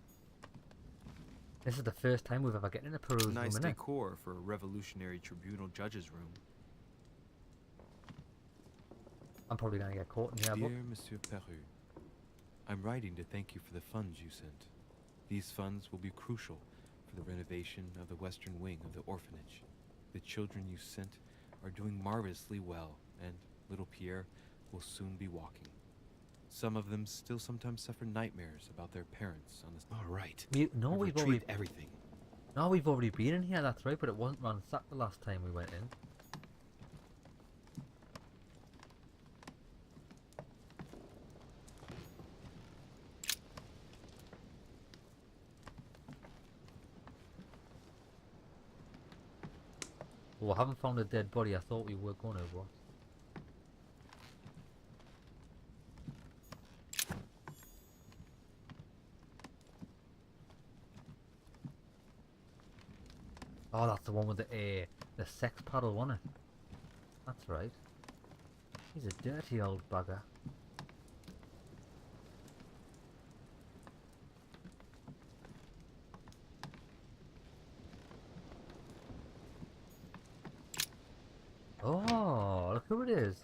This is the first time we've ever gotten in a Peru's room, Nice isn't it? decor for a revolutionary tribunal judge's room. I'm probably going to get caught in here, but... Dear Monsieur Peru, I'm writing to thank you for the funds you sent. These funds will be crucial for the renovation of the western wing of the orphanage. The children you sent are doing marvelously well, and little Pierre will soon be walking. Some of them still sometimes suffer nightmares about their parents on this. All right. No, I've we've already... retrieved everything. No, we've already been in here, that's right, but it wasn't ransacked the last time we went in. Well, I haven't found a dead body. I thought we were going to, but... Oh, that's the one with the sex paddle, wasn't it? That's right. He's a dirty old bugger. Oh, look who it is.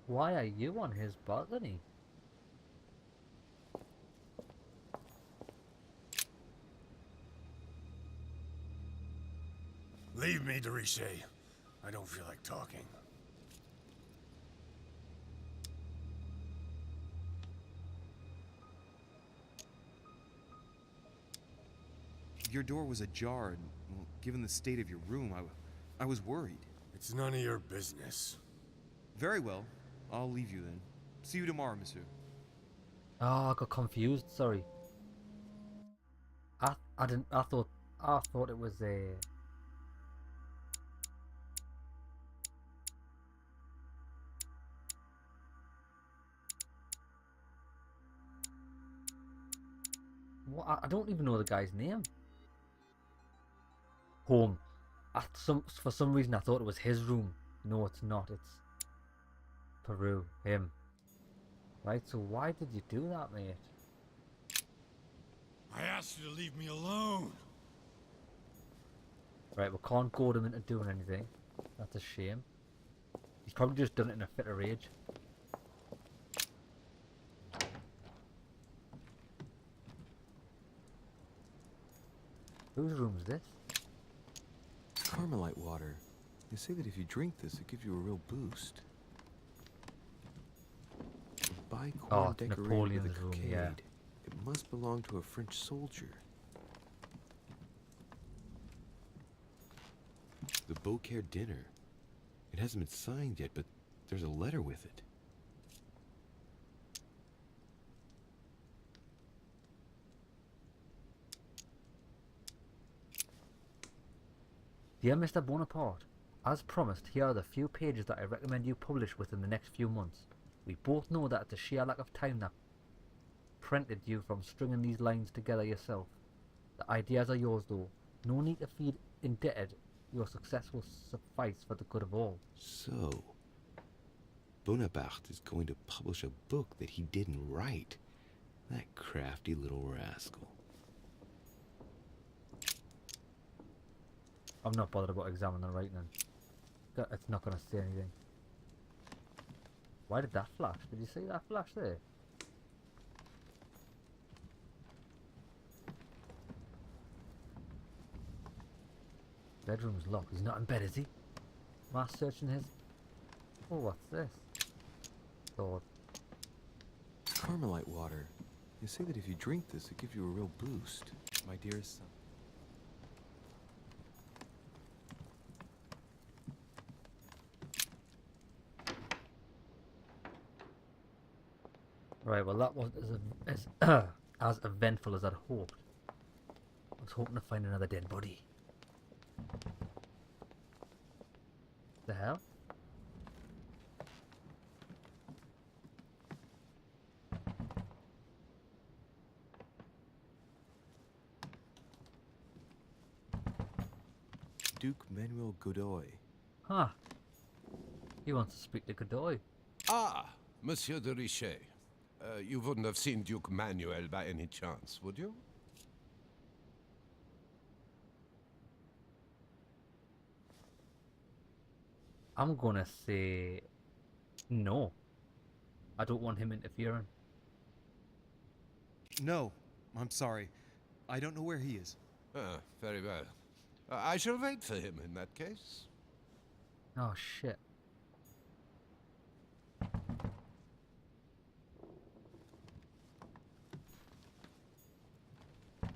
Why are you on his balcony? Leave me, Deriche. I don't feel like talking. Your door was ajar, and well, given the state of your room, I was worried. It's none of your business. Very well. I'll leave you then. See you tomorrow, monsieur. Oh, I got confused. Sorry. I thought it was What? I don't even know the guy's name. Home. For some reason I thought it was his room. No, it's not. It's Peru. Him. Right, so why did you do that, mate? I asked you to leave me alone. Right, we can't goad him into doing anything. That's a shame. He's probably just done it in a fit of rage. Whose room's this? Carmelite water. They say that if you drink this, it gives you a real boost. A bicorn it's decorated Napoleon's with a room, cockade. yeah. It must belong to a French soldier. The Beaucaire dinner. It hasn't been signed yet, but there's a letter with it. Dear Mr. Bonaparte, as promised, here are the few pages that I recommend you publish within the next few months. We both know that it's a sheer lack of time that prevented you from stringing these lines together yourself. The ideas are yours though. No need to feel indebted. Your success will suffice for the good of all. So, Bonaparte is going to publish a book that he didn't write. That crafty little rascal. I'm not bothered about examining the writing. It's not going to say anything. Why did that flash? Did you see that flash there? Bedroom's locked. He's not in bed, is he? Am I searching his... Oh, what's this? Sword. Carmelite water. They say that if you drink this, it gives you a real boost. My dearest son. Right, well that was as eventful as I'd hoped. I was hoping to find another dead body. The hell? Duke Manuel Godoy. Huh. He wants to speak to Godoy. Ah, Monsieur de Richet. You wouldn't have seen Duke Manuel by any chance, would you? I'm gonna say no. I don't want him interfering. No, I'm sorry. I don't know where he is. Ah, very well. I shall wait for him in that case. Oh shit.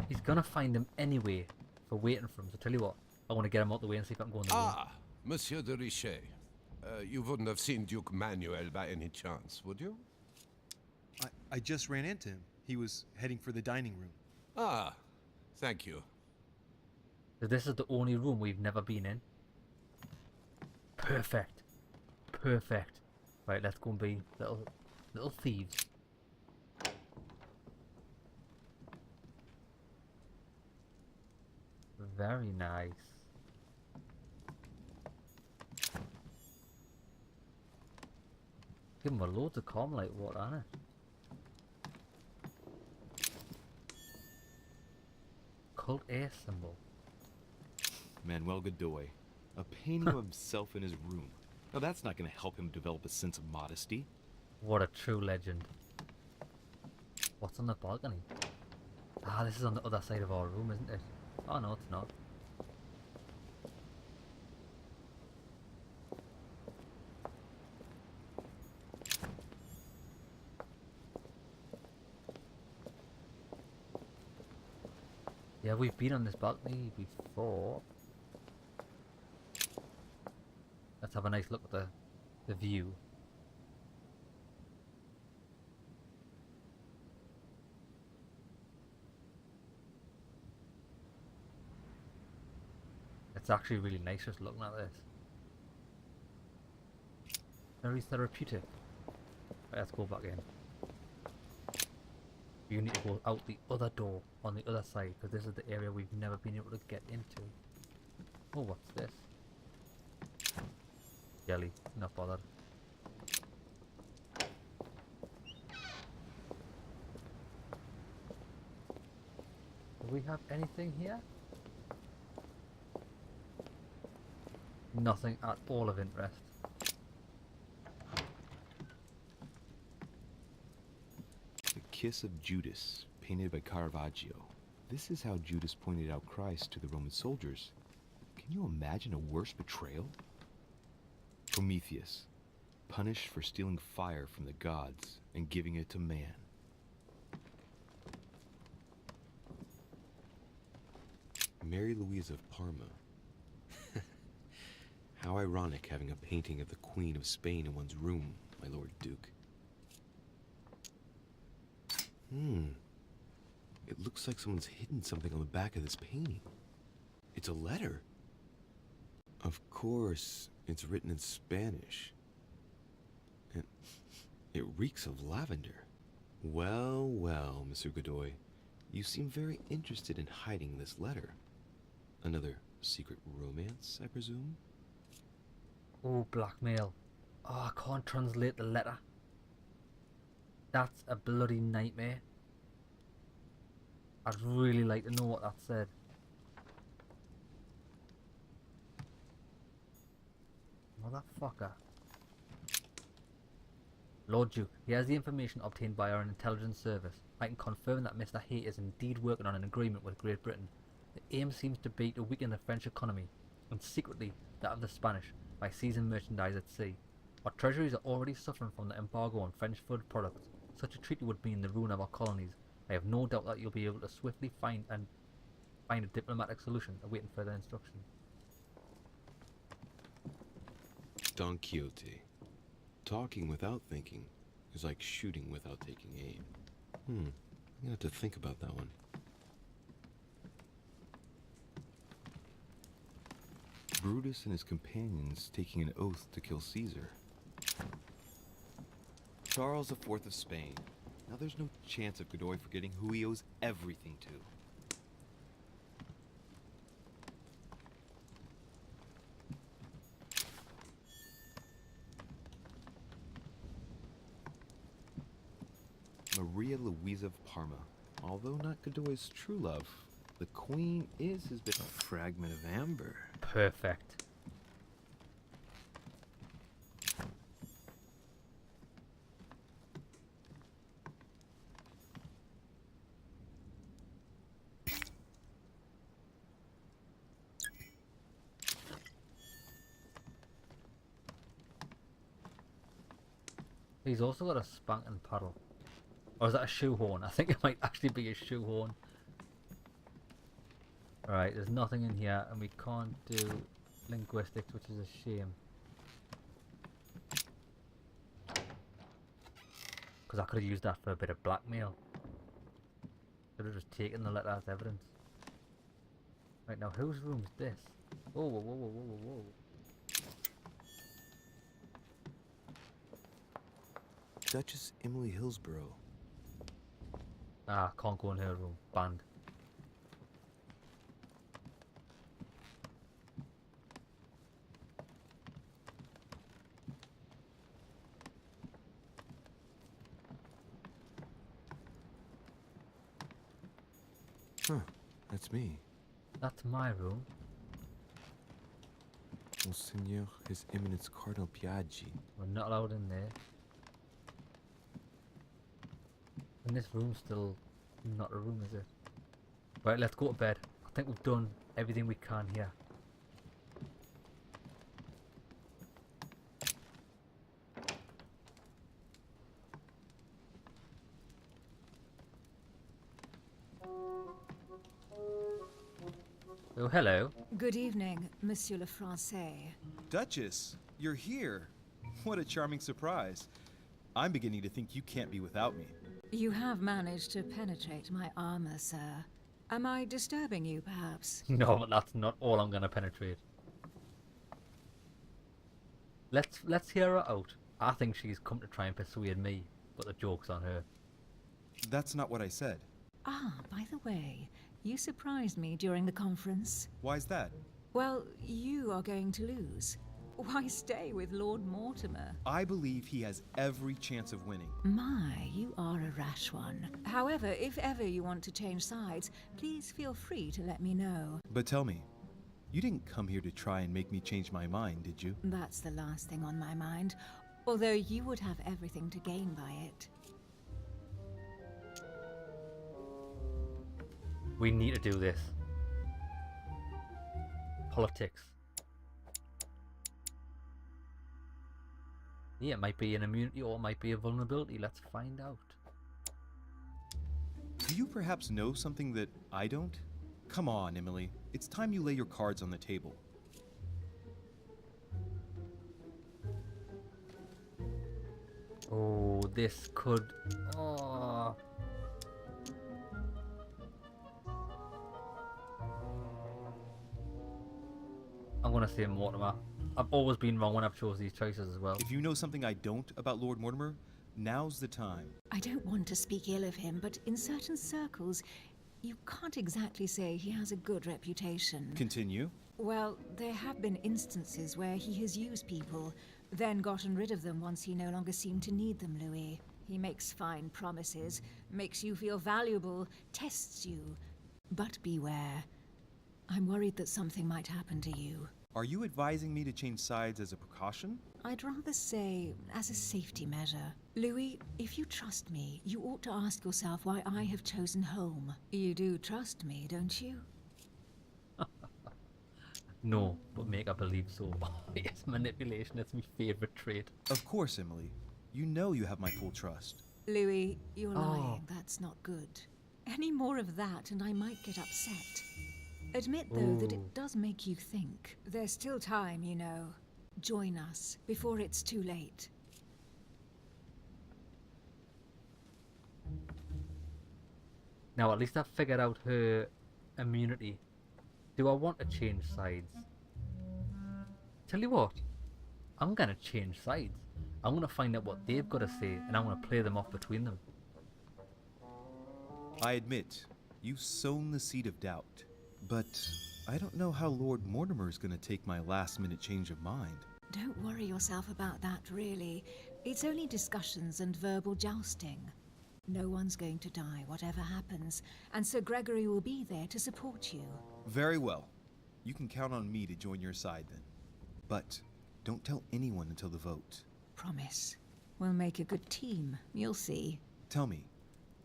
He's gonna find him anyway for waiting for him. So tell you what, I want to get him out the way and see if I can go in the room. Ah, Monsieur de Richet. You wouldn't have seen Duke Manuel by any chance, would you? I just ran into him. He was heading for the dining room. Ah, thank you. So this is the only room we've never been in. Perfect. Perfect. Right, let's go and be little thieves. Very nice. Give him a load of Carmelite water on it. Cult air symbol. Manuel Godoy. A painting of himself in his room. Now that's not going to help him develop a sense of modesty. What a true legend. What's on the balcony? Ah, this is on the other side of our room, isn't it? Oh no, it's not. Yeah, we've been on this balcony before. Let's have a nice look at the view. It's actually really nice just looking at this. Very therapeutic. Right, let's go back in. You need to go out the other door on the other side, because this is the area we've never been able to get into. Oh, what's this? Jelly, not bothered. Do we have anything here? Nothing at all of interest. The Kiss of Judas, painted by Caravaggio. This is how Judas pointed out Christ to the Roman soldiers. Can you imagine a worse betrayal? Prometheus, punished for stealing fire from the gods and giving it to man. Mary Louise of Parma. How ironic having a painting of the Queen of Spain in one's room, my Lord Duke. It looks like someone's hidden something on the back of this painting. It's a letter. Of course, it's written in Spanish. And it reeks of lavender. Well, well, Monsieur Godoy, you seem very interested in hiding this letter. Another secret romance, I presume? Oh, blackmail. Oh, I can't translate the letter. That's a bloody nightmare. I'd really like to know what that said. Motherfucker. Lord Duke, here's the information obtained by our intelligence service. I can confirm that Mr. Hay is indeed working on an agreement with Great Britain. The aim seems to be to weaken the French economy, and secretly that of the Spanish, by seizing merchandise at sea. Our treasuries are already suffering from the embargo on French food products. Such a treaty would mean the ruin of our colonies. I have no doubt that you'll be able to swiftly find a diplomatic solution, awaiting further instruction. Don Quixote. Talking without thinking is like shooting without taking aim. I'm gonna have to think about that one. Brutus and his companions taking an oath to kill Caesar. Charles IV of Spain. Now there's no chance of Godoy forgetting who he owes everything to. Maria Louisa of Parma. Although not Godoy's true love, the queen is his bit. A fragment of amber. Perfect. He's also got a spanking paddle. Or is that a shoehorn? I think it might actually be a shoehorn. Alright, there's nothing in here, and we can't do linguistics, which is a shame. Because I could have used that for a bit of blackmail. Could have just taken the letter as evidence. Right, now whose room is this? Whoa, whoa, whoa, whoa, whoa, whoa. Duchess Emily Hillsborough. Ah, can't go in her room. Banned. Huh, that's me. That's my room. Monseigneur, His Eminence Cardinal Piaggi. We're not allowed in there. And this room's still not a room, is it? Right, let's go to bed. I think we've done everything we can here. Oh, hello. Good evening, Monsieur le Français. Duchess, you're here. What a charming surprise. I'm beginning to think you can't be without me. You have managed to penetrate my armor, sir. Am I disturbing you, perhaps? No, that's not all I'm gonna penetrate. Let's hear her out. I think she's come to try and persuade me, but the joke's on her. That's not what I said. Ah, by the way, you surprised me during the conference. Why's that? Well, you are going to lose. Why stay with Lord Mortimer? I believe he has every chance of winning. My, you are a rash one. However, if ever you want to change sides, please feel free to let me know. But tell me, you didn't come here to try and make me change my mind, did you? That's the last thing on my mind, although you would have everything to gain by it. We need to do this. Politics. Yeah, it might be an immunity or it might be a vulnerability. Let's find out. Do you perhaps know something that I don't? Come on, Emily. It's time you lay your cards on the table. Oh, this could... Oh. I'm gonna say Mortimer. I've always been wrong when I've chose these choices as well. If you know something I don't about Lord Mortimer, now's the time. I don't want to speak ill of him, but in certain circles, you can't exactly say he has a good reputation. Continue. Well, there have been instances where he has used people, then gotten rid of them once he no longer seemed to need them, Louis. He makes fine promises, makes you feel valuable, tests you. But beware. I'm worried that something might happen to you. Are you advising me to change sides as a precaution? I'd rather say as a safety measure. Louis, if you trust me, you ought to ask yourself why I have chosen home. You do trust me, don't you? No, but make I believe so. Yes, manipulation is my favourite trait. Of course, Emily. You know you have my full trust. Louis, you're lying. That's not good. Any more of that and I might get upset. Admit, though, that it does make you think. There's still time, you know. Join us before it's too late. Now, at least I've figured out her immunity. Do I want to change sides? Tell you what, I'm gonna change sides. I'm gonna find out what they've got to say, and I'm gonna play them off between them. I admit, you've sown the seed of doubt. But I don't know how Lord Mortimer's gonna take my last-minute change of mind. Don't worry yourself about that, really. It's only discussions and verbal jousting. No one's going to die, whatever happens, and Sir Gregory will be there to support you. Very well. You can count on me to join your side, then. But don't tell anyone until the vote. Promise. We'll make a good team, you'll see. Tell me,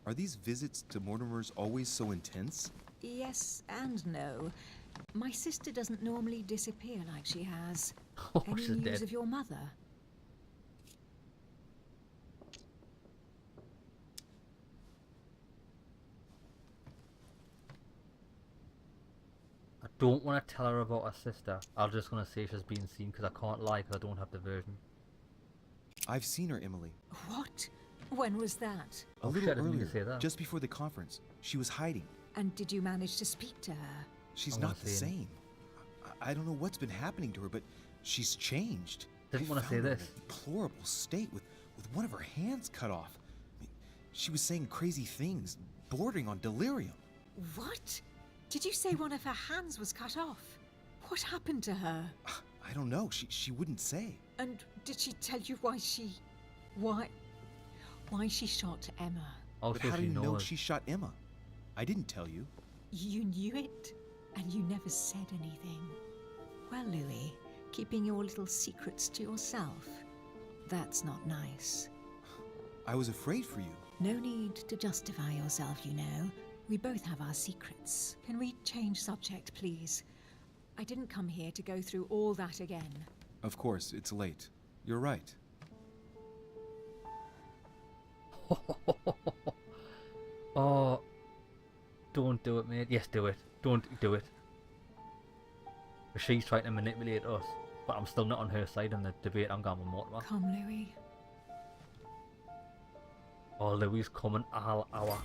are these visits to Mortimer's always so intense? Yes and no. My sister doesn't normally disappear like she has. Oh, Any she's news dead. of your mother? I don't want to tell her about her sister. I'm just gonna say she's been seen because I can't lie because I don't have the version. I've seen her, Emily. What? When was that? A Oh, little shit, I didn't mean to earlier, say that. just before the conference. She was hiding. And did you manage to speak to her? She's I not wanna the see it. same. I don't know what's been happening to her, but she's changed. Didn't I wanna say found her in this. a deplorable state with one of her hands cut off. I mean, she was saying crazy things, bordering on delirium. What? Did you say one of her hands was cut off? What happened to her? I don't know. She wouldn't say. And did she tell you why she shot Emma? Oh, But so how do she you know knows. she shot Emma? I didn't tell you. You knew it, and you never said anything. Well, Louis, keeping your little secrets to yourself, that's not nice. I was afraid for you. No need to justify yourself, you know. We both have our secrets. Can we change subject, please? I didn't come here to go through all that again. Of course, it's late. You're right. Oh, don't do it, mate. Yes, do it. Don't do it. She's trying to manipulate us, but I'm still not on her side in the debate. I'm going with Mortimer. Come, Louis. Oh, Louis coming all hour.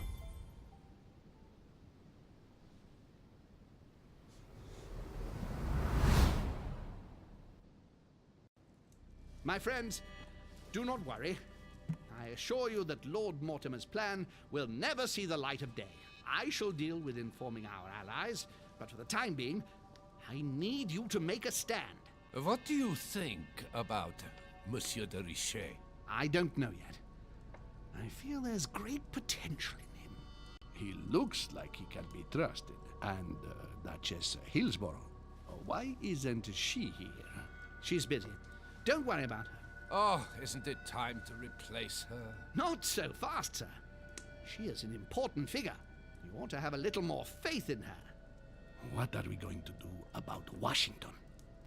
My friends, do not worry. I I assure you that Lord Mortimer's plan will never see the light of day. I shall deal with informing our allies, but for the time being, I need you to make a stand. What do you think about Monsieur de Richet? I don't know yet. I feel there's great potential in him. He looks like he can be trusted. And Duchess Hillsborough, why isn't she here? She's busy. Don't worry about her. Oh, isn't it time to replace her? Not so fast, sir. She is an important figure. You ought to have a little more faith in her. What are we going to do about Washington?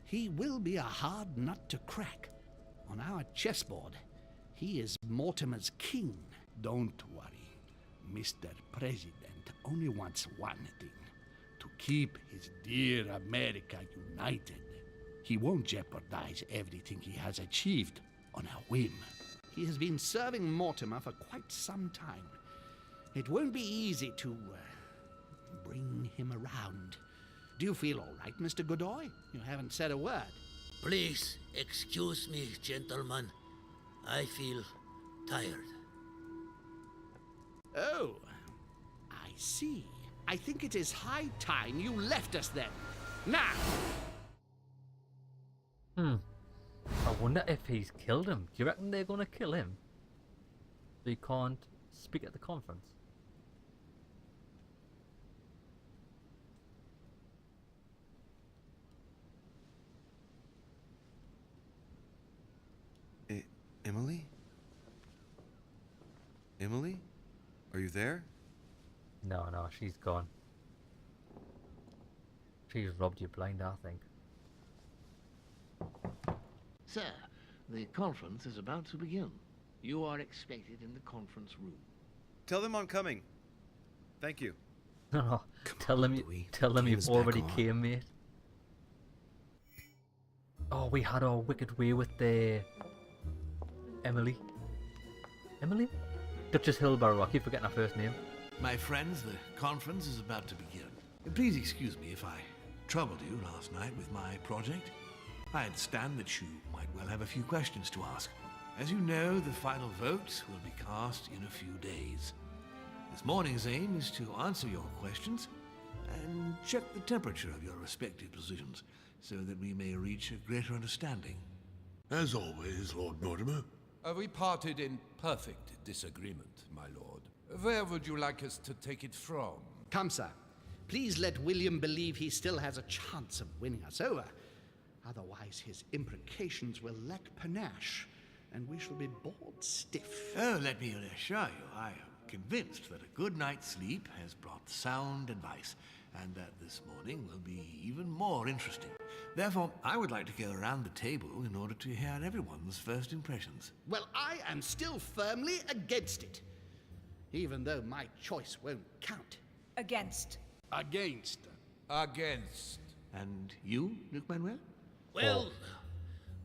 He will be a hard nut to crack. On our chessboard, he is Mortimer's king. Don't worry. Mr. President only wants one thing. To keep his dear America united. He won't jeopardize everything he has achieved on a whim. He has been serving Mortimer for quite some time. It won't be easy to bring him around. Do you feel all right, Mr. Godoy? You haven't said a word. Please excuse me, gentlemen. I feel tired. Oh, I see. I think it is high time you left us then. Now! I wonder if he's killed him. Do you reckon they're gonna kill him? So he can't speak at the conference? Emily? Emily? Are you there? No, she's gone. She's robbed you blind, I think. Sir, the conference is about to begin. You are expected in the conference room. Tell them I'm coming. Thank you. No, tell them you've already came, mate. Oh, we had our wicked way with the Emily? Duchess Hillsborough. I keep forgetting her first name. My friends, the conference is about to begin. Please excuse me if I troubled you last night with my project. I understand that you might well have a few questions to ask. As you know, the final vote will be cast in a few days. This morning's aim is to answer your questions and check the temperature of your respective positions so that we may reach a greater understanding. As always, Lord Mortimer. We parted in perfect disagreement, my lord. Where would you like us to take it from? Come, sir. Please let William believe he still has a chance of winning us over. Otherwise, his imprecations will lack panache, and we shall be bored stiff. Oh, let me assure you, I am convinced that a good night's sleep has brought sound advice, and that this morning will be even more interesting. Therefore, I would like to go around the table in order to hear everyone's first impressions. Well, I am still firmly against it, even though my choice won't count. Against. Against. Against. And you, Duke Manuel? Well,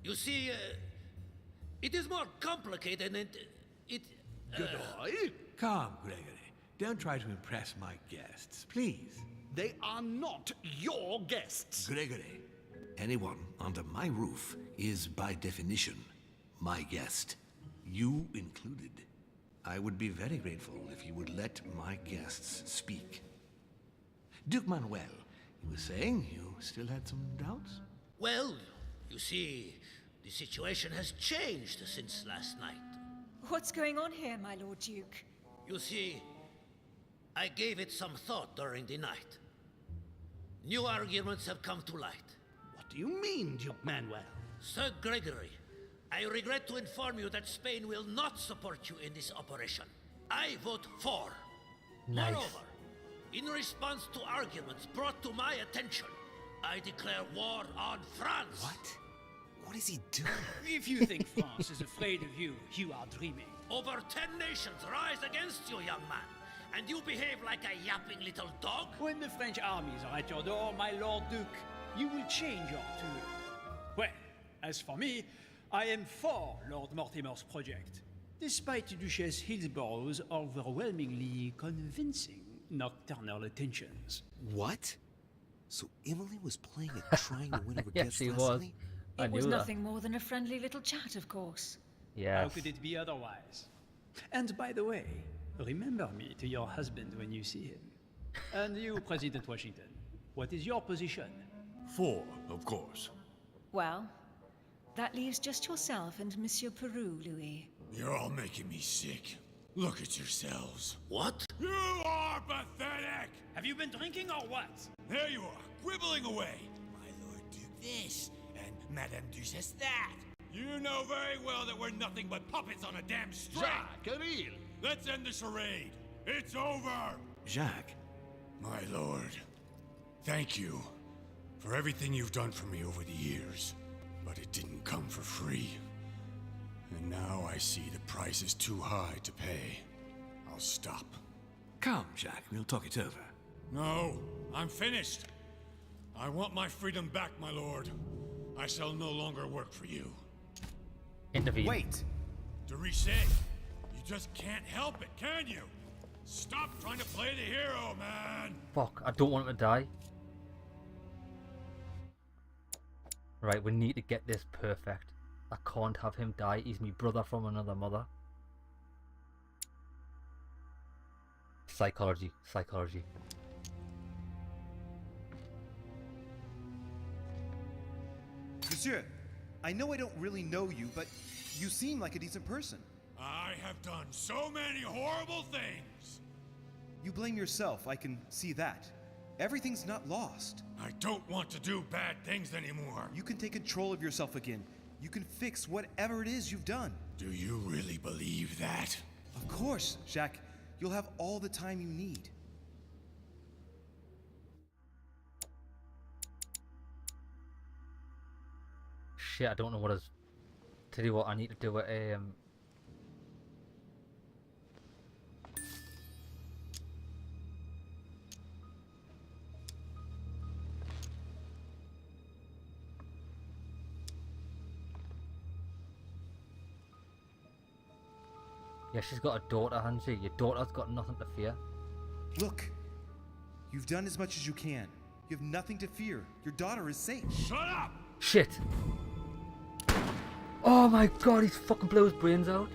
you see, it is more complicated and it... Godoy? Calm, Gregory. Don't try to impress my guests, please. They are not your guests. Gregory, anyone under my roof is by definition my guest. You included. I would be very grateful if you would let my guests speak. Duke Manuel, you were saying you still had some doubts? Well, you see, the situation has changed since last night. What's going on here, my Lord Duke? You see, I gave it some thought during the night. New arguments have come to light. What do you mean, Duke Manuel? Sir Gregory, I regret to inform you that Spain will not support you in this operation. I vote for. Nice. Moreover, in response to arguments brought to my attention, I declare war on France. What? What is he doing? If you think France is afraid of you, you are dreaming. Over 10 nations rise against you, young man, and you behave like a yapping little dog? When the French armies are at your door, my Lord Duke, you will change your tune. Well, as for me, I am for Lord Mortimer's project, despite Duchess Hillsborough's overwhelmingly convincing nocturnal attentions. What? So Emily was playing at trying to win over Yes, guests she last was. night? It was nothing more than a friendly little chat, of course. Yes. How could it be otherwise? And by the way, remember me to your husband when you see him. And you, President Washington, what is your position? 4, of course. Well, that leaves just yourself and Monsieur Peru, Louis. You're all making me sick. Look at yourselves. What? You are pathetic! Have you been drinking or what? There you are, quibbling away. My Lord Duke this, and Madame Duchess that. You know very well that we're nothing but puppets on a damn string. Jacques, Camille! Let's end the charade. It's over! Jacques. My lord, thank you for everything you've done for me over the years. But it didn't come for free. And now I see the price is too high to pay. I'll stop. Come, Jacques, we'll talk it over. No, I'm finished. I want my freedom back, my lord. I shall no longer work for you. Intervene. Wait! De Richet, you just can't help it, can you? Stop trying to play the hero, man! Fuck, I don't want him to die. Right, we need to get this perfect. I can't have him die. He's my brother from another mother. Psychology, psychology. Monsieur, I know I don't really know you, but you seem like a decent person. I have done so many horrible things! You blame yourself, I can see that. Everything's not lost. I don't want to do bad things anymore. You can take control of yourself again. You can fix whatever it is you've done. Do you really believe that? Of course, Jacques. You'll have all the time you need. Shit, I don't know what is. Tell you what, I need to do it. Yeah, she's got a daughter, hasn't she? Your daughter's got nothing to fear. Look, you've done as much as you can. You have nothing to fear. Your daughter is safe. Shut up! Shit! Oh my god, he's fucking blew his brains out.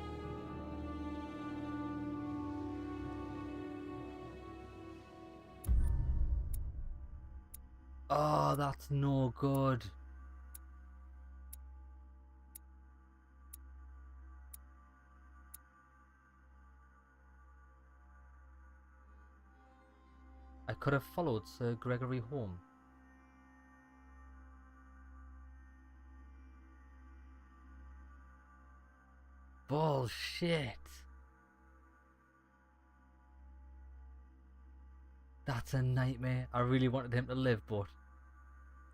Oh, that's no good. I could have followed Sir Gregory home. Bullshit. That's a nightmare. I really wanted him to live, but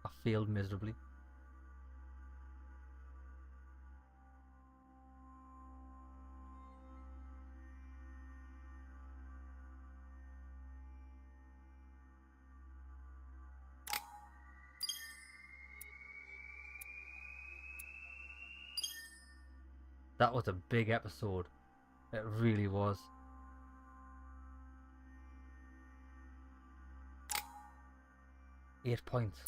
I failed miserably. That was a big episode. It really was. Eight points.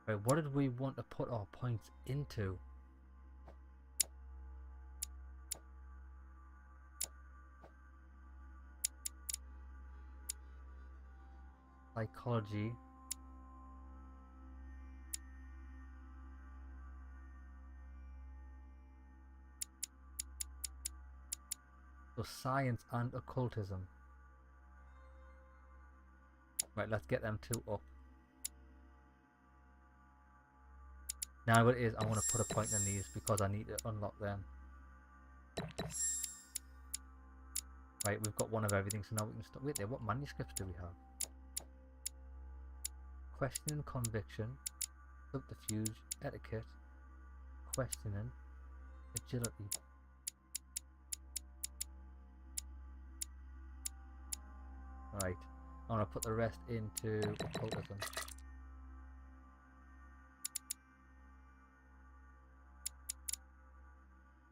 Right, what did we want to put our points into? Psychology. So science and occultism. Right, let's get them two up. Now what it is, I want to put a point in these because I need to unlock them. Right, we've got one of everything, so now we can start. Wait there, what manuscripts do we have? Questioning, conviction, subterfuge, etiquette, questioning, agility. Right, I'm gonna put the rest into occultism.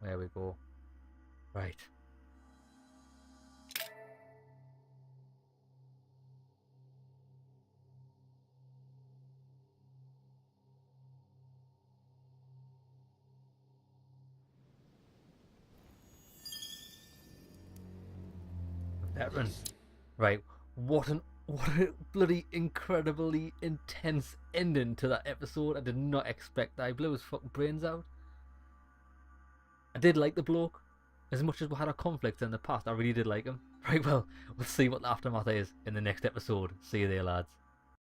There we go. Right. veteran. Right, what a bloody incredibly intense ending to that episode. I did not expect that. I blew his fucking brains out. I did like the bloke. As much as we had a conflict in the past, I really did like him. Right, well, we'll see what the aftermath is in the next episode. See you there, lads.